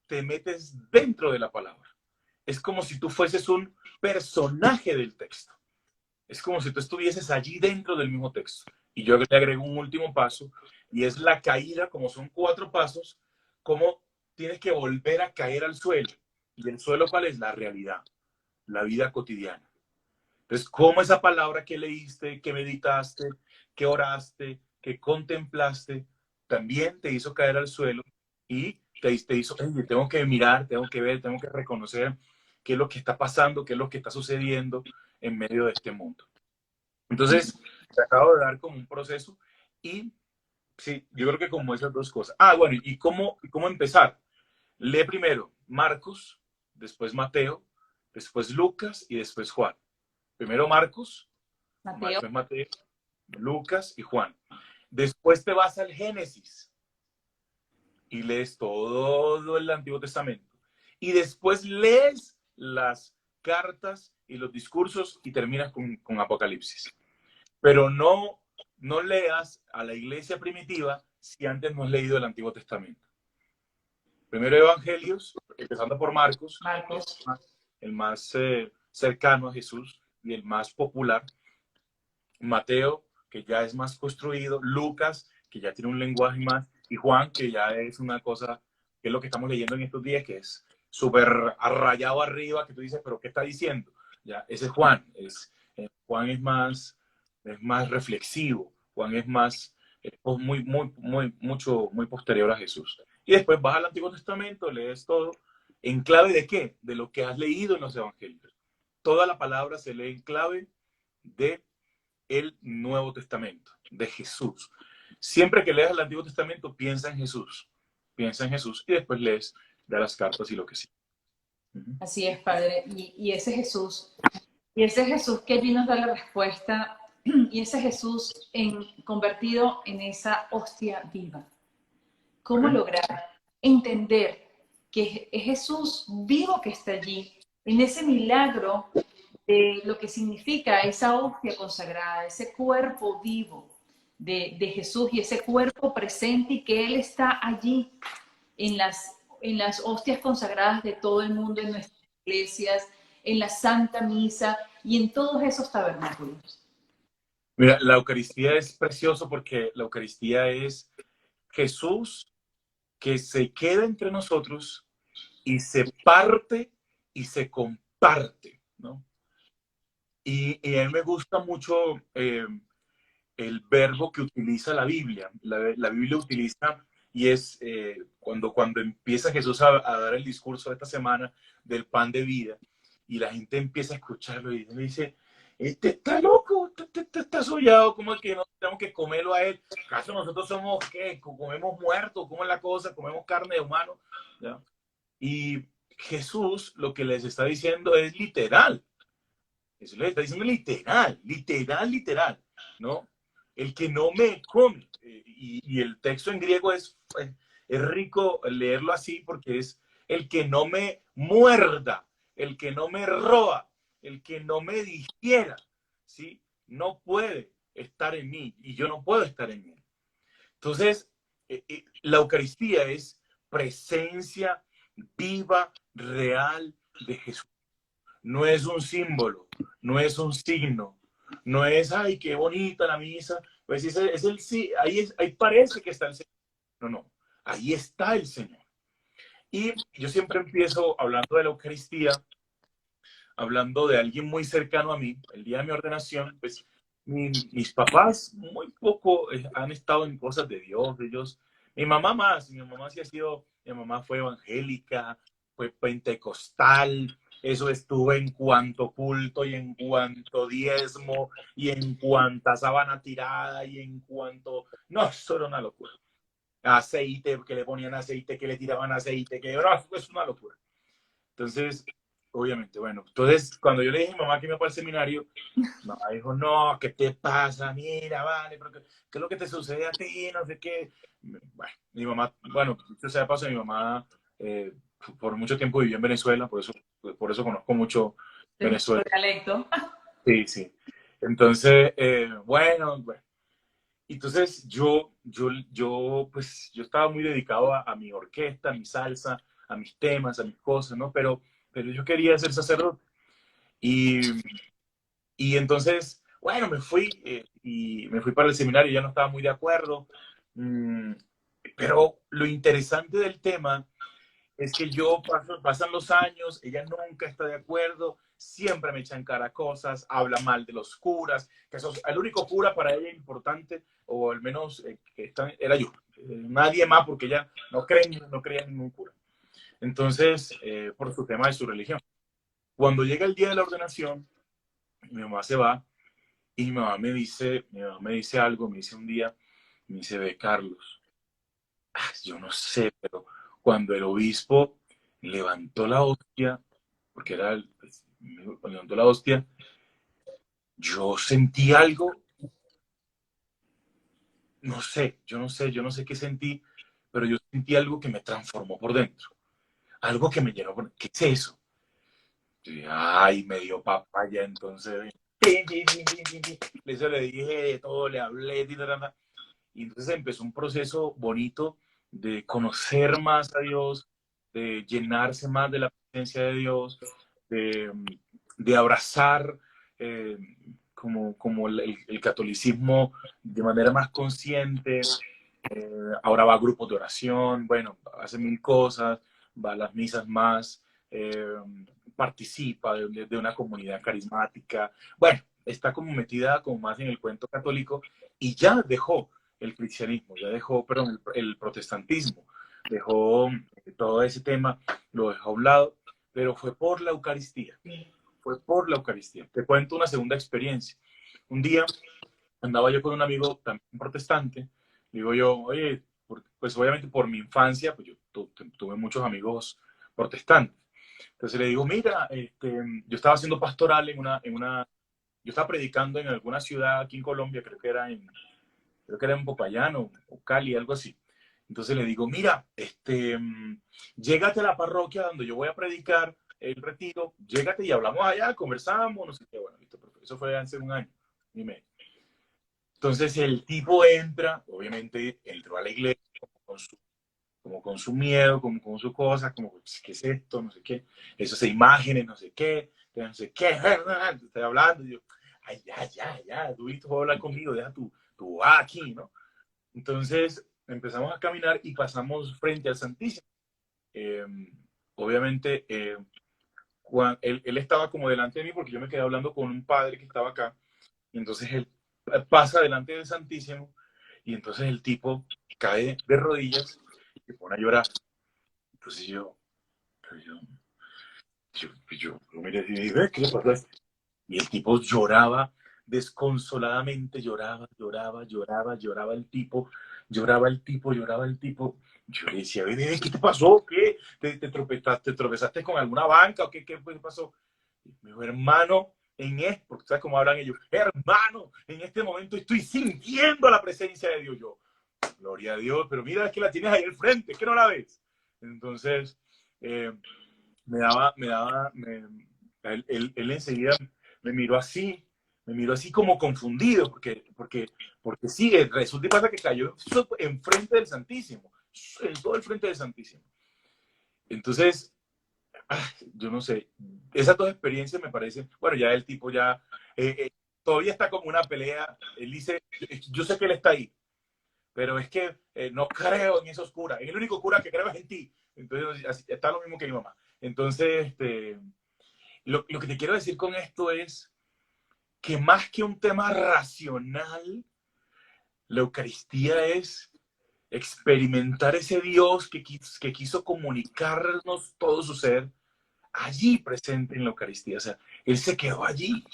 te metes dentro de la palabra. Es como si tú fueses un personaje del texto. Es como si tú estuvieses allí dentro del mismo texto. Y yo le agrego un último paso, y es la caída, como son 4 pasos, cómo tienes que volver a caer al suelo. ¿Y el suelo cuál es? La realidad, la vida cotidiana. Entonces, cómo esa palabra que leíste, que meditaste, que oraste, que contemplaste, también te hizo caer al suelo y te hizo, oye, tengo que mirar, tengo que ver, tengo que reconocer qué es lo que está pasando, qué es lo que está sucediendo en medio de este mundo. Entonces, te acabo de dar como un proceso y sí, yo creo que como esas dos cosas. Ah, bueno, ¿y cómo empezar? Lee primero Marcos, después Mateo, después Lucas y después Juan. Primero Marcos, Mateo. después Mateo, Lucas y Juan. Después te vas al Génesis y lees todo el Antiguo Testamento. Y después lees las cartas y los discursos y terminas con Apocalipsis. Pero no leas a la iglesia primitiva si antes no has leído el Antiguo Testamento. Primero Evangelios, empezando por Marcos, Marcos. el más cercano a Jesús y el más popular. Mateo, que ya es más construido. Lucas, que ya tiene un lenguaje más. Y Juan, que ya es una cosa, que es lo que estamos leyendo en estos días, que es súper arrayado arriba, que tú dices, pero ¿qué está diciendo? Ya, ese es Juan. Juan es más reflexivo. Juan es más, muy posterior a Jesús. Y después vas al Antiguo Testamento, lees todo. ¿En clave de qué? De lo que has leído en los Evangelios. Toda la palabra se lee en clave de el Nuevo Testamento, de Jesús. Siempre que leas el Antiguo Testamento, piensa en Jesús. Piensa en Jesús y después lees de las cartas y lo que sí. Así es, Padre. Y ese Jesús que allí nos da la respuesta, y ese Jesús convertido en esa hostia viva. ¿Cómo lograr entender que es Jesús vivo que está allí, en ese milagro de lo que significa esa hostia consagrada, ese cuerpo vivo de Jesús y ese cuerpo presente y que Él está allí en las hostias consagradas de todo el mundo, en nuestras iglesias, en la Santa Misa y en todos esos tabernáculos? Mira, la Eucaristía es precioso porque la Eucaristía es Jesús que se queda entre nosotros y se parte y se comparte, ¿no? Y a mí me gusta mucho el verbo que utiliza la Biblia. La Biblia utiliza, y es cuando empieza Jesús a dar el discurso de esta semana del pan de vida, y la gente empieza a escucharlo y dice, este está loco, este está soñado, ¿cómo es que no tenemos que comerlo a él? ¿Acaso nosotros somos qué? ¿Comemos muertos? ¿Cómo es la cosa? ¿Comemos carne de humano? ¿Ya? Y Jesús lo que les está diciendo es literal. Jesús les está diciendo literal, ¿no? El que no me come. Y el texto en griego es rico leerlo así porque es el que no me muerda, el que no me roba, el que no me digiera, ¿sí? No puede estar en mí y yo no puedo estar en él. Entonces, la Eucaristía es presencia viva, real de Jesús. No es un símbolo, no es un signo, no es, ay, qué bonita la misa. Pues es el sí, ahí parece que está el Señor, no, no, ahí está el Señor. Y yo siempre empiezo hablando de la Eucaristía, hablando de alguien muy cercano a mí. El día de mi ordenación, pues mis papás muy poco han estado en cosas de Dios, de ellos. Mi mamá más, mi mamá sí ha sido, mi mamá fue evangélica, fue pentecostal, eso estuvo en cuanto culto y en cuanto diezmo y en cuanta sábana tirada y en cuanto... No, eso era una locura. Aceite, que le ponían aceite, que le tiraban aceite, que no, es una locura. Entonces, obviamente, bueno, entonces cuando yo le dije a mi mamá que me iba para el seminario, mamá dijo, no, ¿qué te pasa? Mira, vale, pero ¿qué es lo que te sucede a ti? No sé qué. Bueno, mi mamá, bueno, dicho sea de paso, mi mamá por mucho tiempo vivió en Venezuela, por eso conozco mucho De nuestro Venezuela. dialecto. Sí, sí. Entonces, bueno. Entonces pues, yo estaba muy dedicado a mi orquesta, a mi salsa, a mis temas, a mis cosas, ¿no? Pero yo quería ser sacerdote. Y, y entonces, bueno, y me fui para el seminario, ya no estaba muy de acuerdo. Mm, pero lo interesante del tema es que pasan los años, ella nunca está de acuerdo, siempre me echa en cara cosas, habla mal de los curas, que el único cura para ella importante, o al menos era yo, nadie más, porque ella no creía en ningún cura. Entonces, por su tema de su religión. Cuando llega el día de la ordenación, mi mamá se va y mi mamá me dice algo, me dice un día, me dice, ve, Carlos, yo no sé, pero cuando el obispo levantó la hostia, porque pues, cuando levantó la hostia, yo sentí algo, yo no sé qué sentí, pero yo sentí algo que me transformó por dentro, algo que me llenó ¿qué es eso? Ay, me dio papaya, entonces, eso le dije de todo, le hablé, y entonces empezó un proceso bonito de conocer más a Dios, de llenarse más de la presencia de Dios, de, de abrazar eh, como el catolicismo de manera más consciente. Ahora va a grupos de oración, bueno, hace mil cosas, va a las misas más, eh, participa de una comunidad carismática. Bueno, está como metida como más en el cuento católico y ya dejó el cristianismo, ya dejó, perdón, el protestantismo, dejó todo ese tema, lo dejó a un lado, pero fue por la Eucaristía, fue por la Eucaristía. Te cuento una segunda experiencia. Un día andaba yo con un amigo también protestante, digo yo, oye, pues obviamente por mi infancia, pues yo tuve muchos amigos protestantes. Entonces le digo, mira, yo estaba haciendo pastoral yo estaba predicando en alguna ciudad aquí en Colombia, creo que era en Popayán o Cali, algo así. Entonces le digo, mira, llégate a la parroquia donde yo voy a predicar el retiro, llégate y hablamos allá, conversamos, no sé qué, bueno, listo, eso fue hace un año y medio. Entonces el tipo entra, obviamente entró a la iglesia como con su miedo, como con su cosa, como, ¿qué es esto? No sé qué, esas imágenes, no sé qué, estoy hablando, y yo, ay, ya, tú viste, puedo hablar conmigo, deja tu aquí, ¿no? Entonces empezamos a caminar y pasamos frente al Santísimo. Eh, obviamente, él estaba como delante de mí porque yo me quedé hablando con un padre que estaba acá, y entonces él pasa delante del Santísimo, y entonces el tipo cae de rodillas y se pone a llorar. Entonces yo miré y dije, ¿qué le pasó a este? Y el tipo lloraba desconsoladamente, lloraba el tipo, lloraba el tipo. Yo le decía, bebé, ¿qué te pasó? ¿Qué? ¿Te tropezaste con alguna banca o qué pasó? Y me dijo, hermano, porque sabes cómo hablan ellos, hermano, en este momento estoy sintiendo la presencia de Dios. Yo, gloria a Dios, pero mira, es que la tienes ahí al frente, es que no la ves. Entonces, eh, él enseguida me miró así, me miró así como confundido, porque sí, resulta y pasa que cayó enfrente del Santísimo, en todo el frente del Santísimo. Entonces, yo no sé, esas dos experiencias me parecen, bueno, ya el tipo ya, todavía está como una pelea, él dice, yo sé que él está ahí, pero es que no creo en esos curas. En el único cura que creo es en ti. Entonces, está lo mismo que mi mamá. Entonces, lo que te quiero decir con esto es que más que un tema racional, la Eucaristía es experimentar ese Dios que quiso comunicarnos todo su ser allí presente en la Eucaristía. O sea, Él se quedó allí,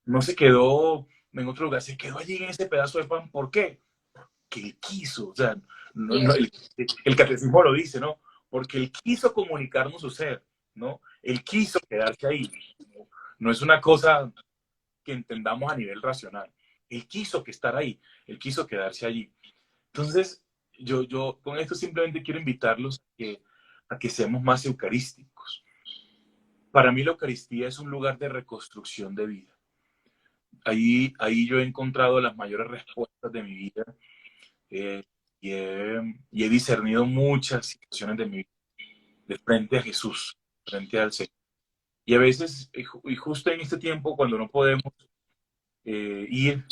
no se quedó en otro lugar, se quedó allí en ese pedazo de pan. ¿Por qué? Que Él quiso. O sea, Y es el catecismo lo dice, ¿no? Porque Él quiso comunicarnos su ser, ¿no? Él quiso quedarse ahí. No es una cosa que entendamos a nivel racional. Él quiso que estar ahí, Él quiso quedarse allí. Entonces, yo con esto simplemente quiero invitarlos a que seamos más eucarísticos. Para mí la Eucaristía es un lugar de reconstrucción de vida. Ahí yo he encontrado las mayores respuestas de mi vida eh, y he discernido muchas situaciones de mi vida de frente a Jesús, frente al Señor. Y a veces, y justo en este tiempo, cuando no podemos ir,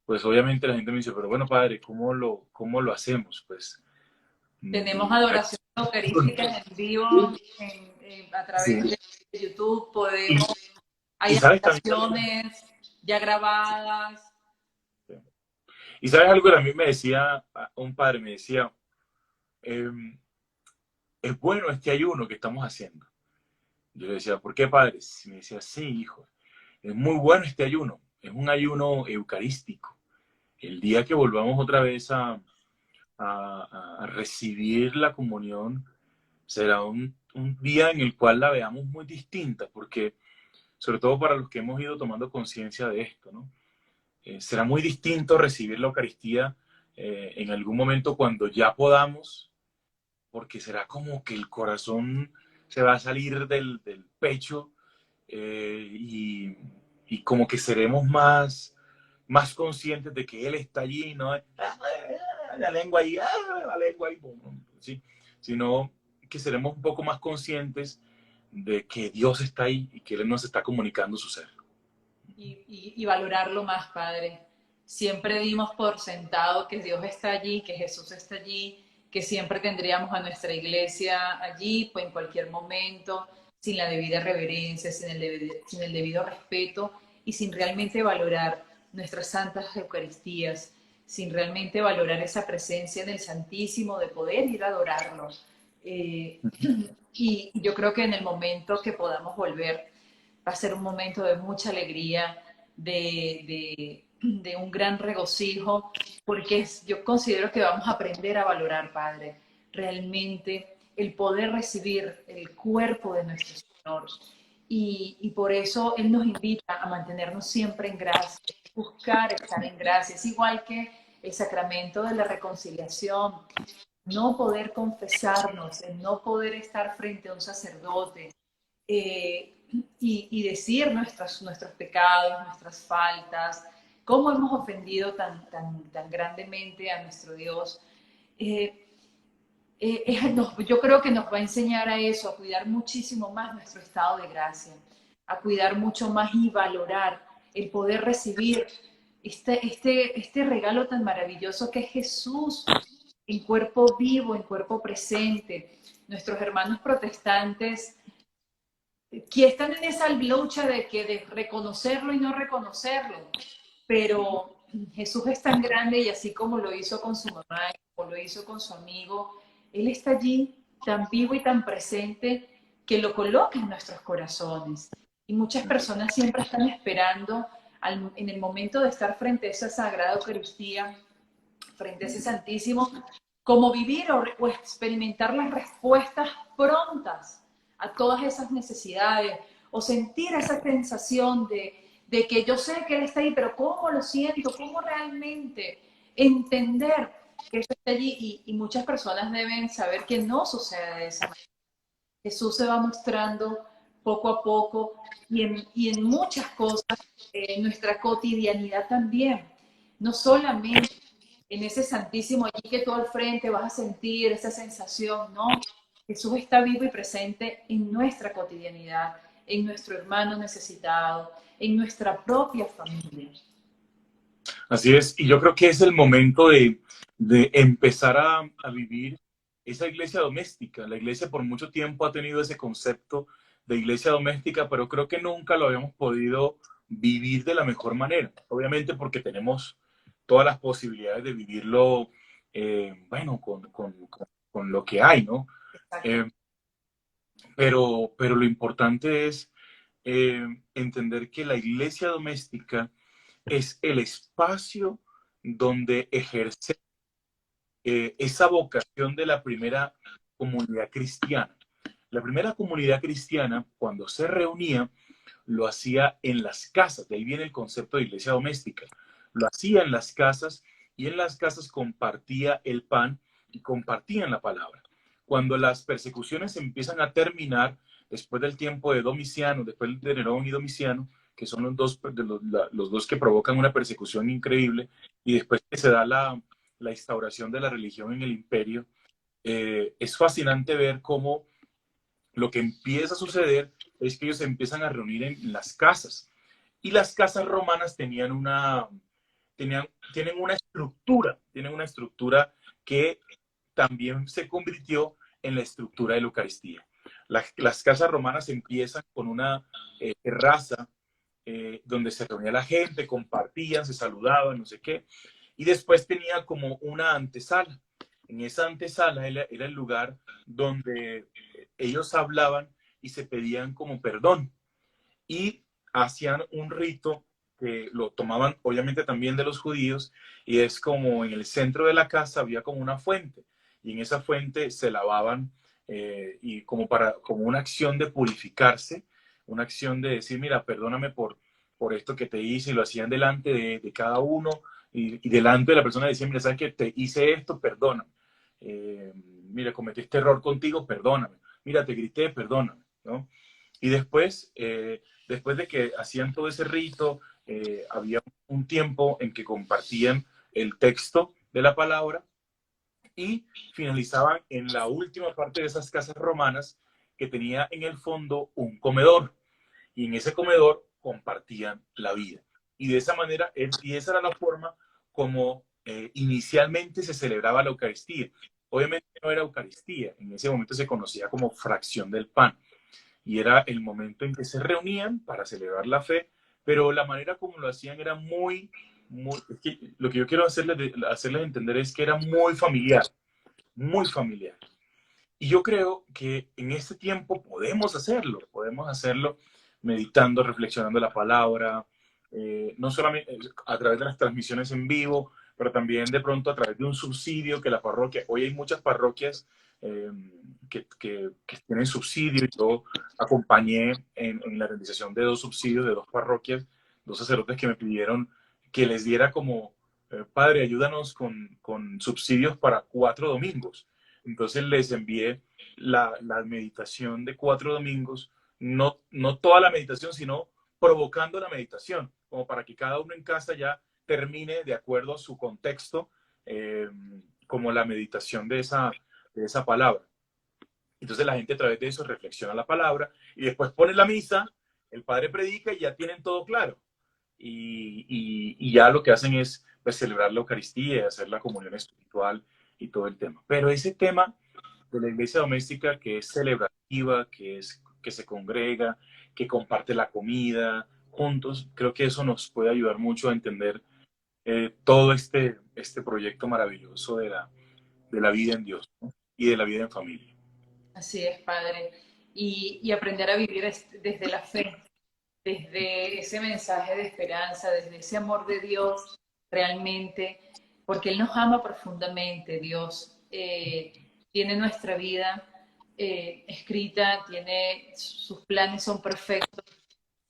pues obviamente la gente me dice, pero bueno, padre, cómo lo hacemos? Pues, tenemos mm, adoración eucarística en vivo, a sí. través de YouTube, podemos, Y hay sabes también, adoraciones ya grabadas. y sabes algo que a mí me decía un padre, me decía, em, es bueno este ayuno que estamos haciendo. Yo le decía, ¿por qué, padre? Y me decía, sí, hijo, es muy bueno este ayuno, es un ayuno eucarístico. El día que volvamos otra vez a recibir la comunión, será un día en el cual la veamos muy distinta, porque sobre todo para los que hemos ido tomando conciencia de esto, ¿no? Será muy distinto recibir la Eucaristía en algún momento cuando ya podamos, porque será como que el corazón se va a salir del pecho eh, y, y como que seremos más conscientes de que Él está allí, no la lengua ahí, la lengua ahí, ¿sí? Sino que seremos un poco más conscientes de que Dios está ahí y que Él nos está comunicando su ser. Y valorarlo más, Padre. Siempre dimos por sentado que Dios está allí, que Jesús está allí, que siempre tendríamos a nuestra iglesia allí, pues en cualquier momento, sin la debida reverencia, sin el debido respeto y sin realmente valorar nuestras santas Eucaristías, sin realmente valorar esa presencia en el Santísimo, de poder ir a adorarlo. Eh, y yo creo que en el momento que podamos volver va a ser un momento de mucha alegría, de un gran regocijo, porque yo considero que vamos a aprender a valorar, Padre, realmente el poder recibir el cuerpo de nuestro Señor. Y por eso Él nos invita a mantenernos siempre en gracia, buscar estar en gracia. Es igual que el sacramento de la reconciliación, no poder confesarnos, el no poder estar frente a un sacerdote, y decir nuestros pecados, nuestras faltas, cómo hemos ofendido tan grandemente a nuestro Dios. Eh, yo creo que nos va a enseñar a eso, a cuidar muchísimo más nuestro estado de gracia, a cuidar mucho más y valorar el poder recibir este regalo tan maravilloso que es Jesús en cuerpo vivo, en cuerpo presente. Nuestros hermanos protestantes que están en esa lucha de reconocerlo y no reconocerlo, pero Jesús es tan grande y así como lo hizo con su mamá, como lo hizo con su amigo, Él está allí tan vivo y tan presente que lo coloca en nuestros corazones. Y muchas personas siempre están esperando en el momento de estar frente a esa Sagrada Eucaristía, frente a ese Santísimo, como vivir o experimentar las respuestas prontas a todas esas necesidades, o sentir esa sensación de que yo sé que Él está ahí, pero ¿cómo lo siento? ¿Cómo realmente entender que Él está allí? Y muchas personas deben saber que no sucede de esa manera. Jesús se va mostrando poco a poco y en muchas cosas, en nuestra cotidianidad también. No solamente en ese Santísimo allí que tú al frente vas a sentir esa sensación, ¿no? Jesús está vivo y presente en nuestra cotidianidad, en nuestro hermano necesitado, en nuestra propia familia. Así es, y yo creo que es el momento de empezar a vivir esa iglesia doméstica. La iglesia por mucho tiempo ha tenido ese concepto de iglesia doméstica, pero creo que nunca lo habíamos podido vivir de la mejor manera. Obviamente porque tenemos todas las posibilidades de vivirlo, bueno, con lo que hay, ¿no? Exacto. Eh, pero lo importante es entender que la iglesia doméstica es el espacio donde ejercer esa vocación de la primera comunidad cristiana. La primera comunidad cristiana, cuando se reunía, lo hacía en las casas, de ahí viene el concepto de iglesia doméstica. Lo hacía en las casas y en las casas compartía el pan y compartían la palabra. Cuando las persecuciones empiezan a terminar, después del tiempo de Domiciano, después de Nerón y Domiciano, que son los dos que provocan una persecución increíble, y después que se da la instauración de la religión en el imperio, es fascinante ver cómo lo que empieza a suceder es que ellos se empiezan a reunir en las casas. Y las casas romanas tienen una estructura que también se convirtió en la estructura de la Eucaristía. Las casas romanas empiezan con una terraza donde se reunía la gente, compartían, se saludaban, no sé qué, y después tenía como una antesala. En esa antesala era el lugar donde ellos hablaban y se pedían como perdón y hacían un rito que lo tomaban obviamente también de los judíos y es como en el centro de la casa había como una fuente y en esa fuente se lavaban y como una acción de purificarse, una acción de decir, mira, perdóname por esto que te hice y lo hacían delante de cada uno y delante de la persona decía, mira, sabes que te hice esto, perdóname. Mira, cometí este error contigo, perdóname. Mira, te grité, perdóname, ¿no? Y después de que hacían todo ese rito, había un tiempo en que compartían el texto de la palabra y finalizaban en la última parte de esas casas romanas que tenía en el fondo un comedor y en ese comedor compartían la vida. Y de esa manera, y esa era la forma como inicialmente se celebraba la Eucaristía. Obviamente no era Eucaristía, en ese momento se conocía como fracción del pan y era el momento en que se reunían para celebrar la fe, pero la manera como lo hacían era es que lo que yo quiero hacerles entender es que era muy familiar, muy familiar. Y yo creo que en este tiempo podemos hacerlo meditando, reflexionando la palabra, no solamente a través de las transmisiones en vivo, pero también de pronto a través de un subsidio que la parroquia, hoy hay muchas parroquias eh, que tienen subsidio. Yo acompañé en la realización de dos subsidios de dos parroquias, dos sacerdotes que me pidieron que les diera como, padre, ayúdanos con subsidios para 4 domingos. Entonces les envié la meditación de 4 domingos, no toda la meditación, sino provocando la meditación, como para que cada uno en casa ya termine de acuerdo a su contexto, eh, como la meditación de esa palabra. Entonces la gente a través de eso reflexiona la palabra y después pone la misa, el padre predica y ya tienen todo claro. Y ya lo que hacen es pues, celebrar la Eucaristía, hacer la comunión espiritual y todo el tema. Pero ese tema de la iglesia doméstica que es celebrativa, que se congrega, que comparte la comida juntos, creo que eso nos puede ayudar mucho a entender todo este proyecto maravilloso de la vida en Dios, ¿no? Y de la vida en familia. Así es, Padre. Y aprender a vivir desde la fe, desde ese mensaje de esperanza, desde ese amor de Dios realmente, porque Él nos ama profundamente, Dios tiene nuestra vida escrita, sus planes son perfectos,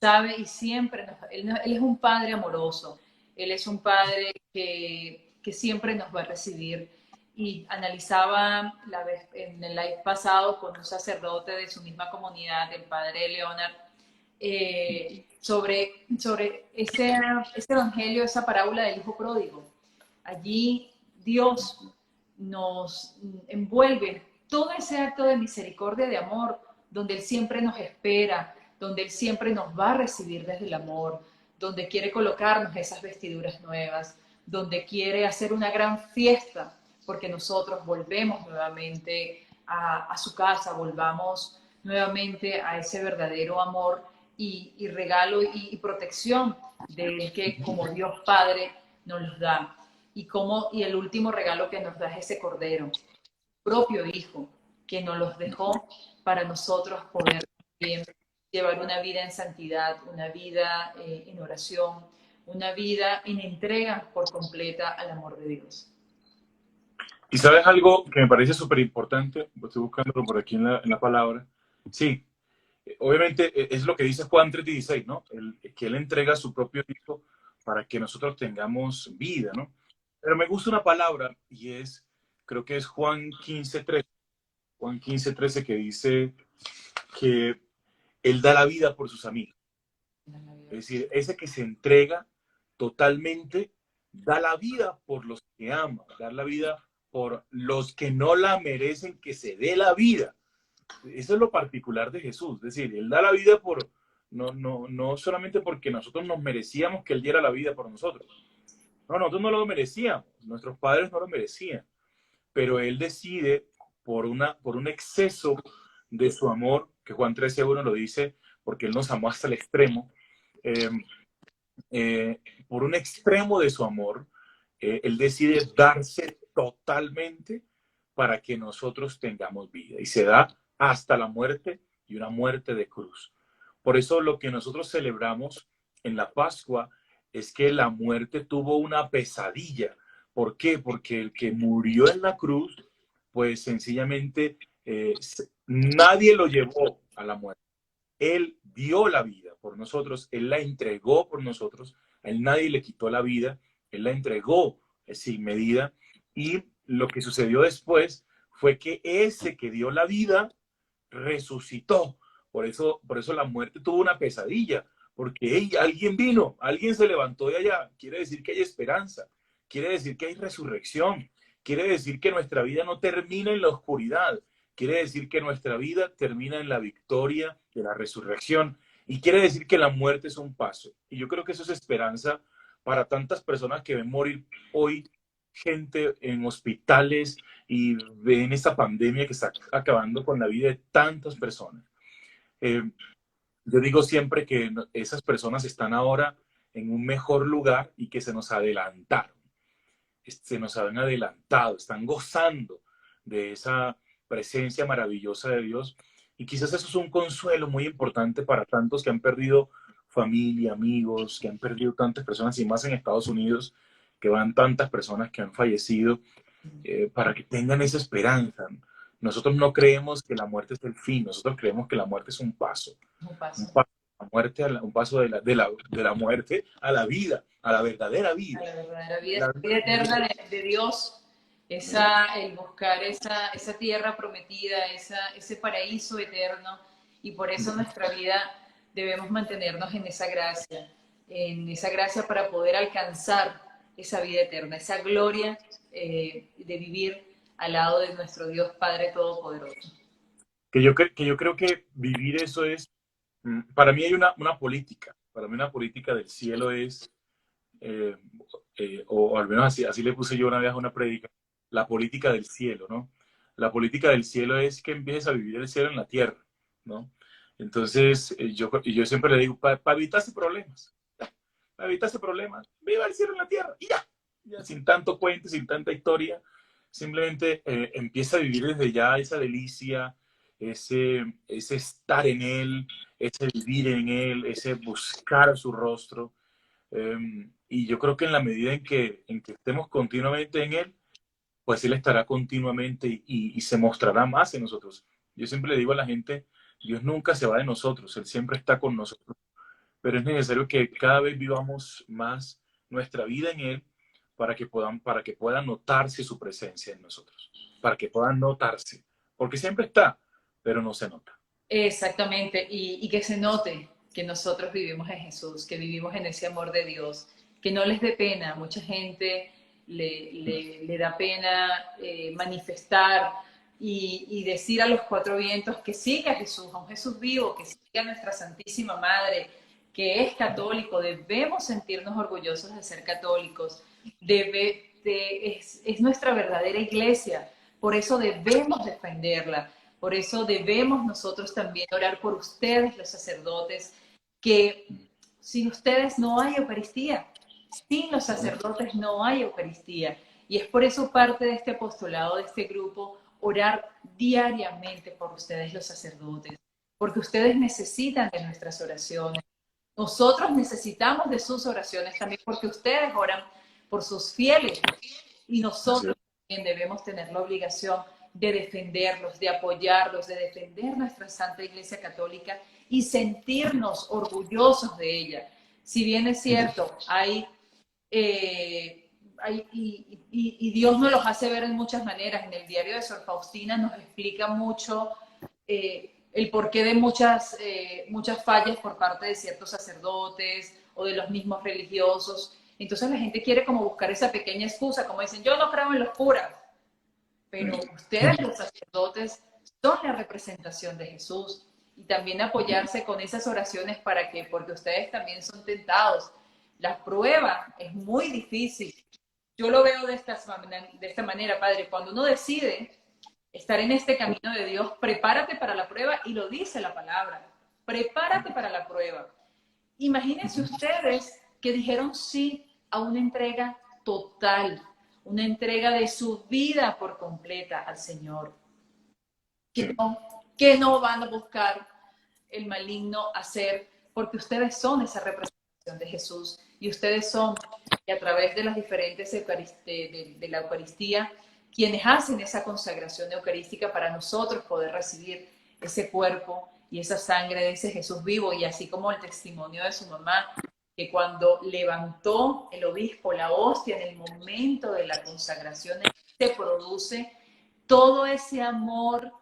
sabe y siempre, él es un Padre amoroso, Él es un Padre que siempre nos va a recibir. Y analizaba en el live pasado con un sacerdote de su misma comunidad, el Padre Leonard, sobre ese evangelio, esa parábola del hijo pródigo. Allí Dios nos envuelve todo ese acto de misericordia, de amor, donde Él siempre nos espera, donde Él siempre nos va a recibir desde el amor, donde quiere colocarnos esas vestiduras nuevas, donde quiere hacer una gran fiesta, porque nosotros volvemos nuevamente a su casa, volvamos nuevamente a ese verdadero amor y regalo y protección del que como Dios Padre nos los da. Y el último regalo que nos da es ese Cordero, propio Hijo, que nos los dejó para nosotros poder también llevar una vida en santidad, una vida en oración, una vida en entrega por completa al amor de Dios. Y sabes algo que me parece súper importante, estoy buscándolo por aquí en la palabra. Sí, obviamente es lo que dice Juan 3:16, ¿no? Que Él entrega a su propio Hijo para que nosotros tengamos vida, ¿no? Pero me gusta una palabra y creo que es Juan 15:13. Juan 15:13 que dice que Él da la vida por sus amigos. Es decir, ese que se entrega totalmente, da la vida por los que ama, da la vida por los que no la merecen que se dé la vida. Eso es lo particular de Jesús. Es decir, Él da la vida no solamente porque nosotros nos merecíamos que Él diera la vida por nosotros. No, nosotros no lo merecíamos, nuestros padres no lo merecían, pero Él decide por un exceso de su amor, que Juan 13:1 lo dice, porque Él nos amó hasta el extremo, eh, por un extremo de su amor, Él decide darse totalmente para que nosotros tengamos vida. Y se da hasta la muerte y una muerte de cruz. Por eso lo que nosotros celebramos en la Pascua es que la muerte tuvo una pesadilla. ¿Por qué? Porque el que murió en la cruz, pues sencillamente nadie lo llevó a la muerte. Él dio la vida por nosotros, Él la entregó por nosotros, a Él nadie le quitó la vida, Él la entregó sin medida. Y lo que sucedió después fue que ese que dio la vida resucitó. Por eso la muerte tuvo una pesadilla, porque hey, alguien vino, alguien se levantó de allá. Quiere decir que hay esperanza, quiere decir que hay resurrección, quiere decir que nuestra vida no termina en la oscuridad, quiere decir que nuestra vida termina en la victoria de la resurrección y quiere decir que la muerte es un paso. Y yo creo que eso es esperanza para tantas personas que ven morir hoy gente en hospitales y ven esta pandemia que está acabando con la vida de tantas personas. Eh, yo digo siempre que esas personas están ahora en un mejor lugar y que se nos adelantaron, se nos han adelantado, están gozando de esa presencia maravillosa de Dios. Y quizás eso es un consuelo muy importante para tantos que han perdido familia, amigos, que han perdido tantas personas, y más en Estados Unidos, que van tantas personas que han fallecido, para que tengan esa esperanza. Nosotros no creemos que la muerte es el fin, nosotros creemos que la muerte es un paso. Un paso. Un paso, la muerte un paso de la muerte a la vida, a la verdadera vida. A la verdadera vida, esa vida eterna de Dios, el buscar esa tierra prometida, ese paraíso eterno, y por eso nuestra vida debemos mantenernos en esa gracia para poder alcanzar esa vida eterna, esa gloria de vivir al lado de nuestro Dios Padre Todopoderoso. Que yo creo que vivir eso es, para mí hay una política, para mí una política del cielo es, eh, o al menos así le puse yo una vez a una prédica, la política del cielo, ¿no? La política del cielo es que empieces a vivir el cielo en la tierra, ¿no? Entonces, yo siempre le digo, para evitarse problemas, para evitarse problemas, viva el cielo en la tierra y ya sin tanto cuento, sin tanta historia, simplemente empieza a vivir desde ya esa delicia, ese estar en Él, ese vivir en Él, ese buscar su rostro. Y yo creo que en la medida en que estemos continuamente en Él, pues Él estará continuamente y se mostrará más en nosotros. Yo siempre le digo a la gente, Dios nunca se va de nosotros, Él siempre está con nosotros, pero es necesario que cada vez vivamos más nuestra vida en Él para que pueda notarse su presencia en nosotros, para que puedan notarse, porque siempre está, pero no se nota. Exactamente, y que se note que nosotros vivimos en Jesús, que vivimos en ese amor de Dios, que no les dé pena. Mucha gente le da pena manifestar y decir a los cuatro vientos que siga a Jesús, a un Jesús vivo, que siga a nuestra Santísima Madre, que es católico. Debemos sentirnos orgullosos de ser católicos, es nuestra verdadera iglesia. Por eso debemos defenderla. Por eso debemos nosotros también orar por ustedes, los sacerdotes, que sin ustedes no hay Eucaristía. Sin los sacerdotes no hay Eucaristía. Y es por eso parte de este apostolado, de este grupo, orar diariamente por ustedes, los sacerdotes, porque ustedes necesitan de nuestras oraciones. Nosotros necesitamos de sus oraciones también, porque ustedes oran por sus fieles y nosotros también debemos tener la obligación de defenderlos, de apoyarlos, de defender nuestra Santa Iglesia Católica y sentirnos orgullosos de ella. Si bien es cierto, y Dios nos los hace ver en muchas maneras. En el diario de Sor Faustina nos explica mucho el porqué de muchas fallas por parte de ciertos sacerdotes o de los mismos religiosos. Entonces la gente quiere como buscar esa pequeña excusa, como dicen, yo no creo en los curas, pero ustedes, los sacerdotes, son la representación de Jesús. Y también apoyarse con esas oraciones porque ustedes también son tentados. La prueba es muy difícil. Yo lo veo de esta manera, Padre. Cuando uno decide estar en este camino de Dios, prepárate para la prueba, y lo dice la palabra. Prepárate para la prueba. Imagínense ustedes que dijeron sí a una entrega total, una entrega de su vida por completa al Señor. Que no van a buscar el maligno hacer, porque ustedes son esa representación de Jesús, y ustedes son, y a través de las diferentes de la Eucaristía, quienes hacen esa consagración eucarística para nosotros poder recibir ese cuerpo y esa sangre de ese Jesús vivo. Y así como el testimonio de su mamá, que cuando levantó el obispo la hostia en el momento de la consagración, se produce todo ese amor,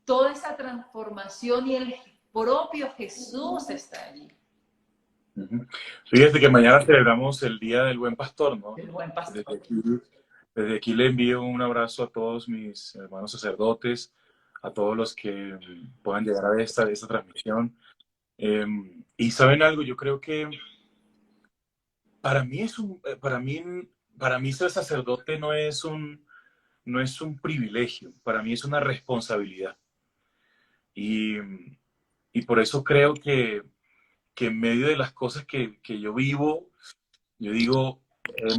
toda esa transformación, y el propio Jesús está allí. Fíjate que mañana celebramos el Día del Buen Pastor, ¿no? El buen pastor. Desde aquí le envío un abrazo a todos mis hermanos sacerdotes, a todos los que puedan llegar a ver esta transmisión. Y ¿saben algo? Yo creo que para mí ser sacerdote no es un privilegio, para mí es una responsabilidad. Y por eso creo que en medio de las cosas que yo vivo, yo digo,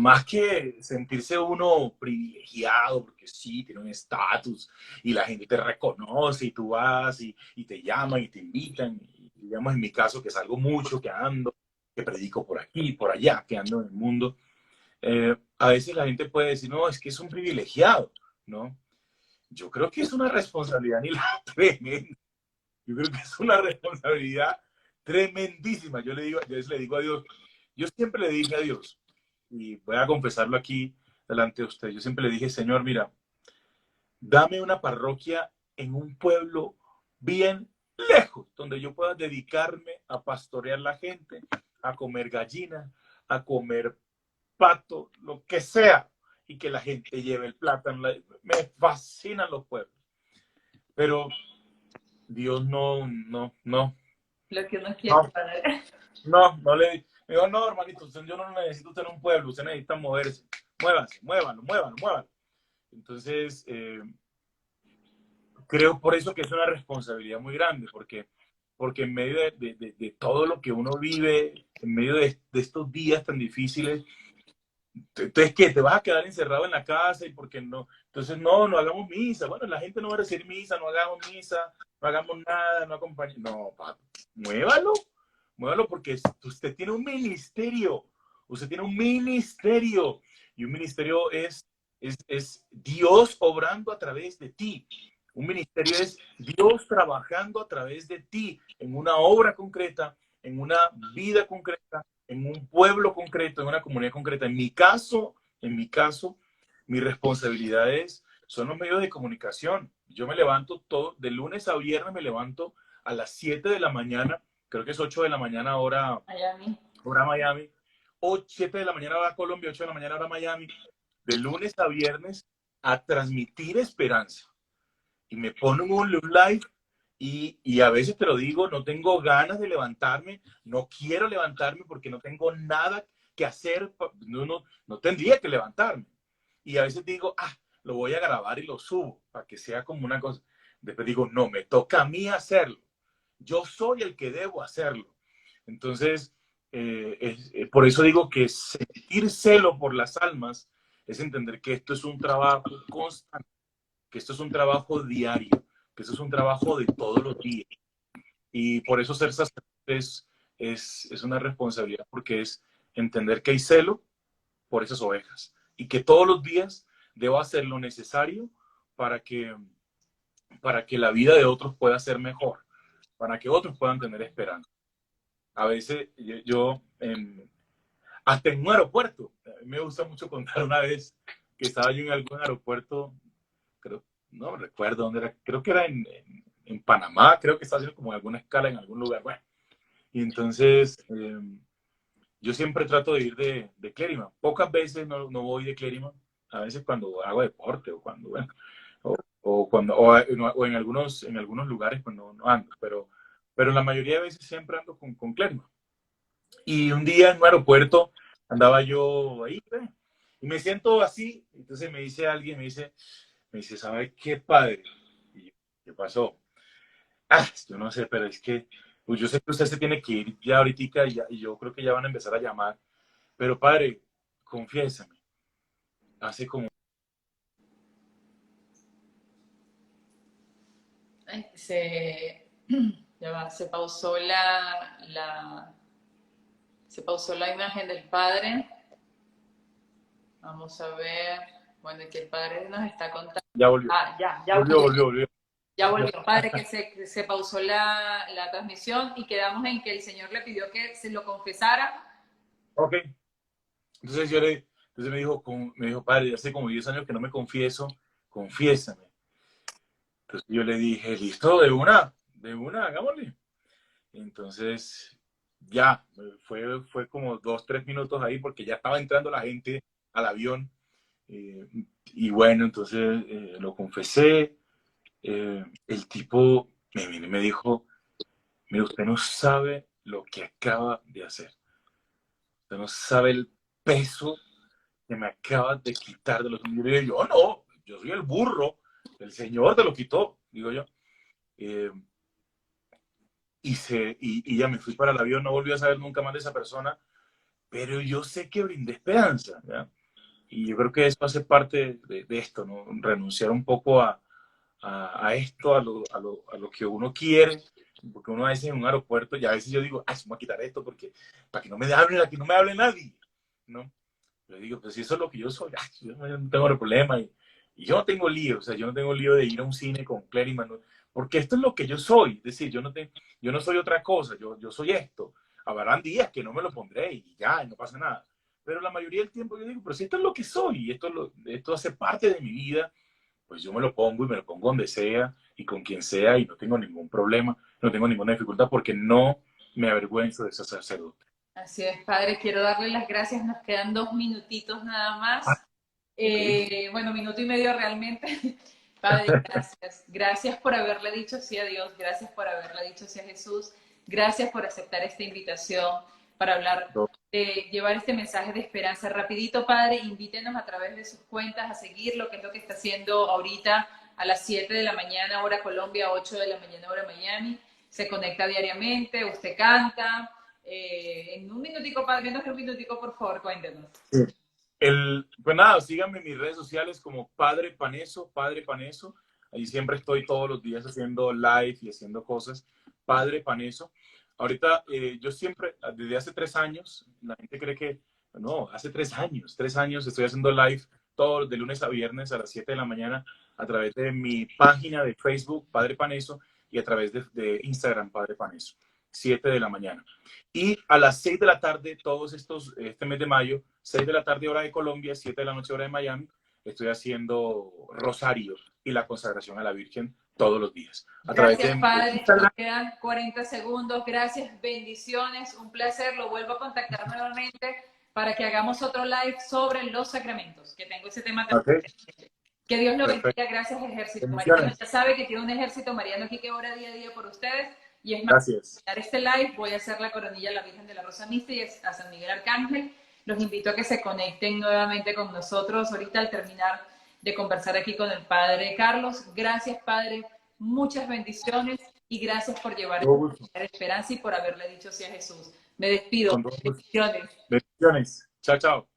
más que sentirse uno privilegiado, porque sí, tiene un estatus y la gente te reconoce y tú vas y te llaman y te invitan, y digamos en mi caso que salgo mucho, que ando, que predico por aquí, por allá, que ando en el mundo, a veces la gente puede decir, no, es que es un privilegiado, ¿no? Yo creo que es una responsabilidad ni la tremenda. Yo creo que es una responsabilidad tremendísima. Yo le digo a Dios, yo siempre le dije a Dios, y voy a confesarlo aquí delante de usted, yo siempre le dije, Señor, mira, dame una parroquia en un pueblo bien lejos, donde yo pueda dedicarme a pastorear la gente, a comer gallina, a comer pato, lo que sea, y que la gente lleve el plátano. Me fascinan los pueblos. Pero Dios no. Lo que uno quiere No le digo, no, hermanito, yo no necesito tener un pueblo, usted necesita moverse. Muévanse, muévanlo. Entonces, creo por eso que es una responsabilidad muy grande, porque en medio de todo lo que uno vive, en medio de estos días tan difíciles, entonces, ¿qué? ¿Te vas a quedar encerrado en la casa y por qué no? Entonces, no hagamos misa. Bueno, la gente no va a recibir misa, no hagamos misa, no hagamos nada, no acompañemos. No, papi, muévalo porque usted tiene un ministerio. Usted tiene un ministerio. Y un ministerio es Dios obrando a través de ti. Un ministerio es Dios trabajando a través de ti en una obra concreta, en una vida concreta, en un pueblo concreto, en una comunidad concreta. En mi caso, mis responsabilidades son los medios de comunicación. Yo me levanto de lunes a viernes, me levanto a las 7 de la mañana, creo que es 8 de la mañana hora Miami, 7 de la mañana hora Colombia, 8 de la mañana hora Miami, de lunes a viernes a transmitir esperanza. Y me ponen un live y a veces te lo digo, no tengo ganas de levantarme, no quiero levantarme porque no tengo nada que hacer, no tendría que levantarme. Y a veces digo, lo voy a grabar y lo subo para que sea como una cosa. Después digo, no, me toca a mí hacerlo. Yo soy el que debo hacerlo. Entonces, por eso digo que sentir celo por las almas es entender que esto es un trabajo constante, que esto es un trabajo diario, que esto es un trabajo de todos los días. Y por eso ser sacerdote es una responsabilidad, porque es entender que hay celo por esas ovejas y que todos los días debo hacer lo necesario para que, para que la vida de otros pueda ser mejor, para que otros puedan tener esperanza. A veces hasta en un aeropuerto, a mí me gusta mucho contar una vez que estaba yo en algún aeropuerto, creo, no recuerdo dónde era, creo que era en Panamá, creo que estaba haciendo como alguna escala en algún lugar, bueno, y entonces yo siempre trato de ir de Clériman, pocas veces no voy de Clériman, a veces cuando hago deporte o cuando, bueno, o en algunos lugares pues no ando, pero la mayoría de veces siempre ando con Clériman. Y un día en un aeropuerto andaba yo ahí, y me siento así, entonces me dice alguien, me dice, ¿sabe qué, padre? Y yo, ¿qué pasó? Yo no sé, pero es que pues yo sé que usted se tiene que ir ya ahorita y yo creo que ya van a empezar a llamar, pero padre, confiésame, hace como... Ay, ya va, se pausó la imagen del padre. Vamos a ver. Bueno, que el padre nos está contando. Ya volvió. Ya volvió. Volvió. Ya volvió, padre, que se pausó la transmisión y quedamos en que el Señor le pidió que se lo confesara. Ok. Entonces me dijo, padre, hace como 10 años que no me confieso, confiésame. Entonces yo le dije, listo, de una, hagámosle. Entonces ya, fue como 2, 3 minutos ahí porque ya estaba entrando la gente al avión. Y bueno, entonces lo confesé. El tipo me dijo, mire, usted no sabe lo que acaba de hacer. Usted no sabe el peso que me acabas de quitar de los... Y yo no, yo soy el burro, el Señor te lo quitó, digo yo. Eh, y ya me fui para el avión, no volví a saber nunca más de esa persona, pero yo sé que brindé esperanza, ¿ya? Y yo creo que eso hace parte de esto, ¿no? Renunciar un poco a esto, a lo que uno quiere, porque uno a veces en un aeropuerto, y a veces yo digo, se me va a quitar esto porque para que no me hable, que no me hable nadie, ¿no? Yo digo, pues si eso es lo que yo soy, yo no tengo problema. Y yo no tengo lío, o sea, yo no tengo lío de ir a un cine con Clériman, ¿no? Porque esto es lo que yo soy. Es decir, yo no soy otra cosa, yo soy esto. Habrán días que no me lo pondré y ya, y no pasa nada. Pero la mayoría del tiempo yo digo, pero si esto es lo que soy, y esto hace parte de mi vida, pues yo me lo pongo y me lo pongo donde sea y con quien sea y no tengo ningún problema, no tengo ninguna dificultad porque no me avergüenzo de ser sacerdote. Así es, padre, quiero darle las gracias, nos quedan 2 minutitos nada más. Okay. Bueno, minuto y medio realmente. Padre, gracias. Gracias por haberle dicho sí a Dios, gracias por haberle dicho sí a Jesús, gracias por aceptar esta invitación para hablar, llevar este mensaje de esperanza. Rapidito, Padre, invítenos a través de sus cuentas a seguir lo que es lo que está haciendo ahorita a las 7 de la mañana, hora Colombia, 8 de la mañana, hora Miami. Se conecta diariamente, usted canta. En un minutico, Padre, menos de un minutico, por favor, cuéntenos. Sí. Pues nada, síganme en mis redes sociales como Padre Paneso, Padre Paneso. Ahí siempre estoy todos los días haciendo live y haciendo cosas. Padre Paneso. Ahorita yo siempre, desde hace 3 años, la gente cree que, no, hace 3 años estoy haciendo live todos de lunes a viernes a las 7 de la mañana a través de mi página de Facebook, Padre Paneso, y a través de Instagram, Padre Paneso, 7 de la mañana. Y a las 6 de la tarde, este mes de mayo, 6 de la tarde hora de Colombia, 7 de la noche hora de Miami, estoy haciendo rosario y la consagración a la Virgen todos los días. Gracias, Padre. Nos quedan 40 segundos. Gracias, bendiciones. Un placer. Lo vuelvo a contactar nuevamente para que hagamos otro live sobre los sacramentos, que tengo ese tema también. Okay. Que Dios lo bendiga. Gracias, ejército. Mariano ya sabe que tiene un ejército mariano aquí que ora día a día por ustedes. Y es más, para este live voy a hacer la coronilla a la Virgen de la Rosa Mística y a San Miguel Arcángel. los invito a que se conecten nuevamente con nosotros ahorita al terminar de conversar aquí con el Padre Carlos. Gracias, Padre, muchas bendiciones y gracias por llevar Todo gusto. esta esperanza y por haberle dicho sí a Jesús. Me despido. Con todo gusto. Bendiciones. Bendiciones. Chao, chao.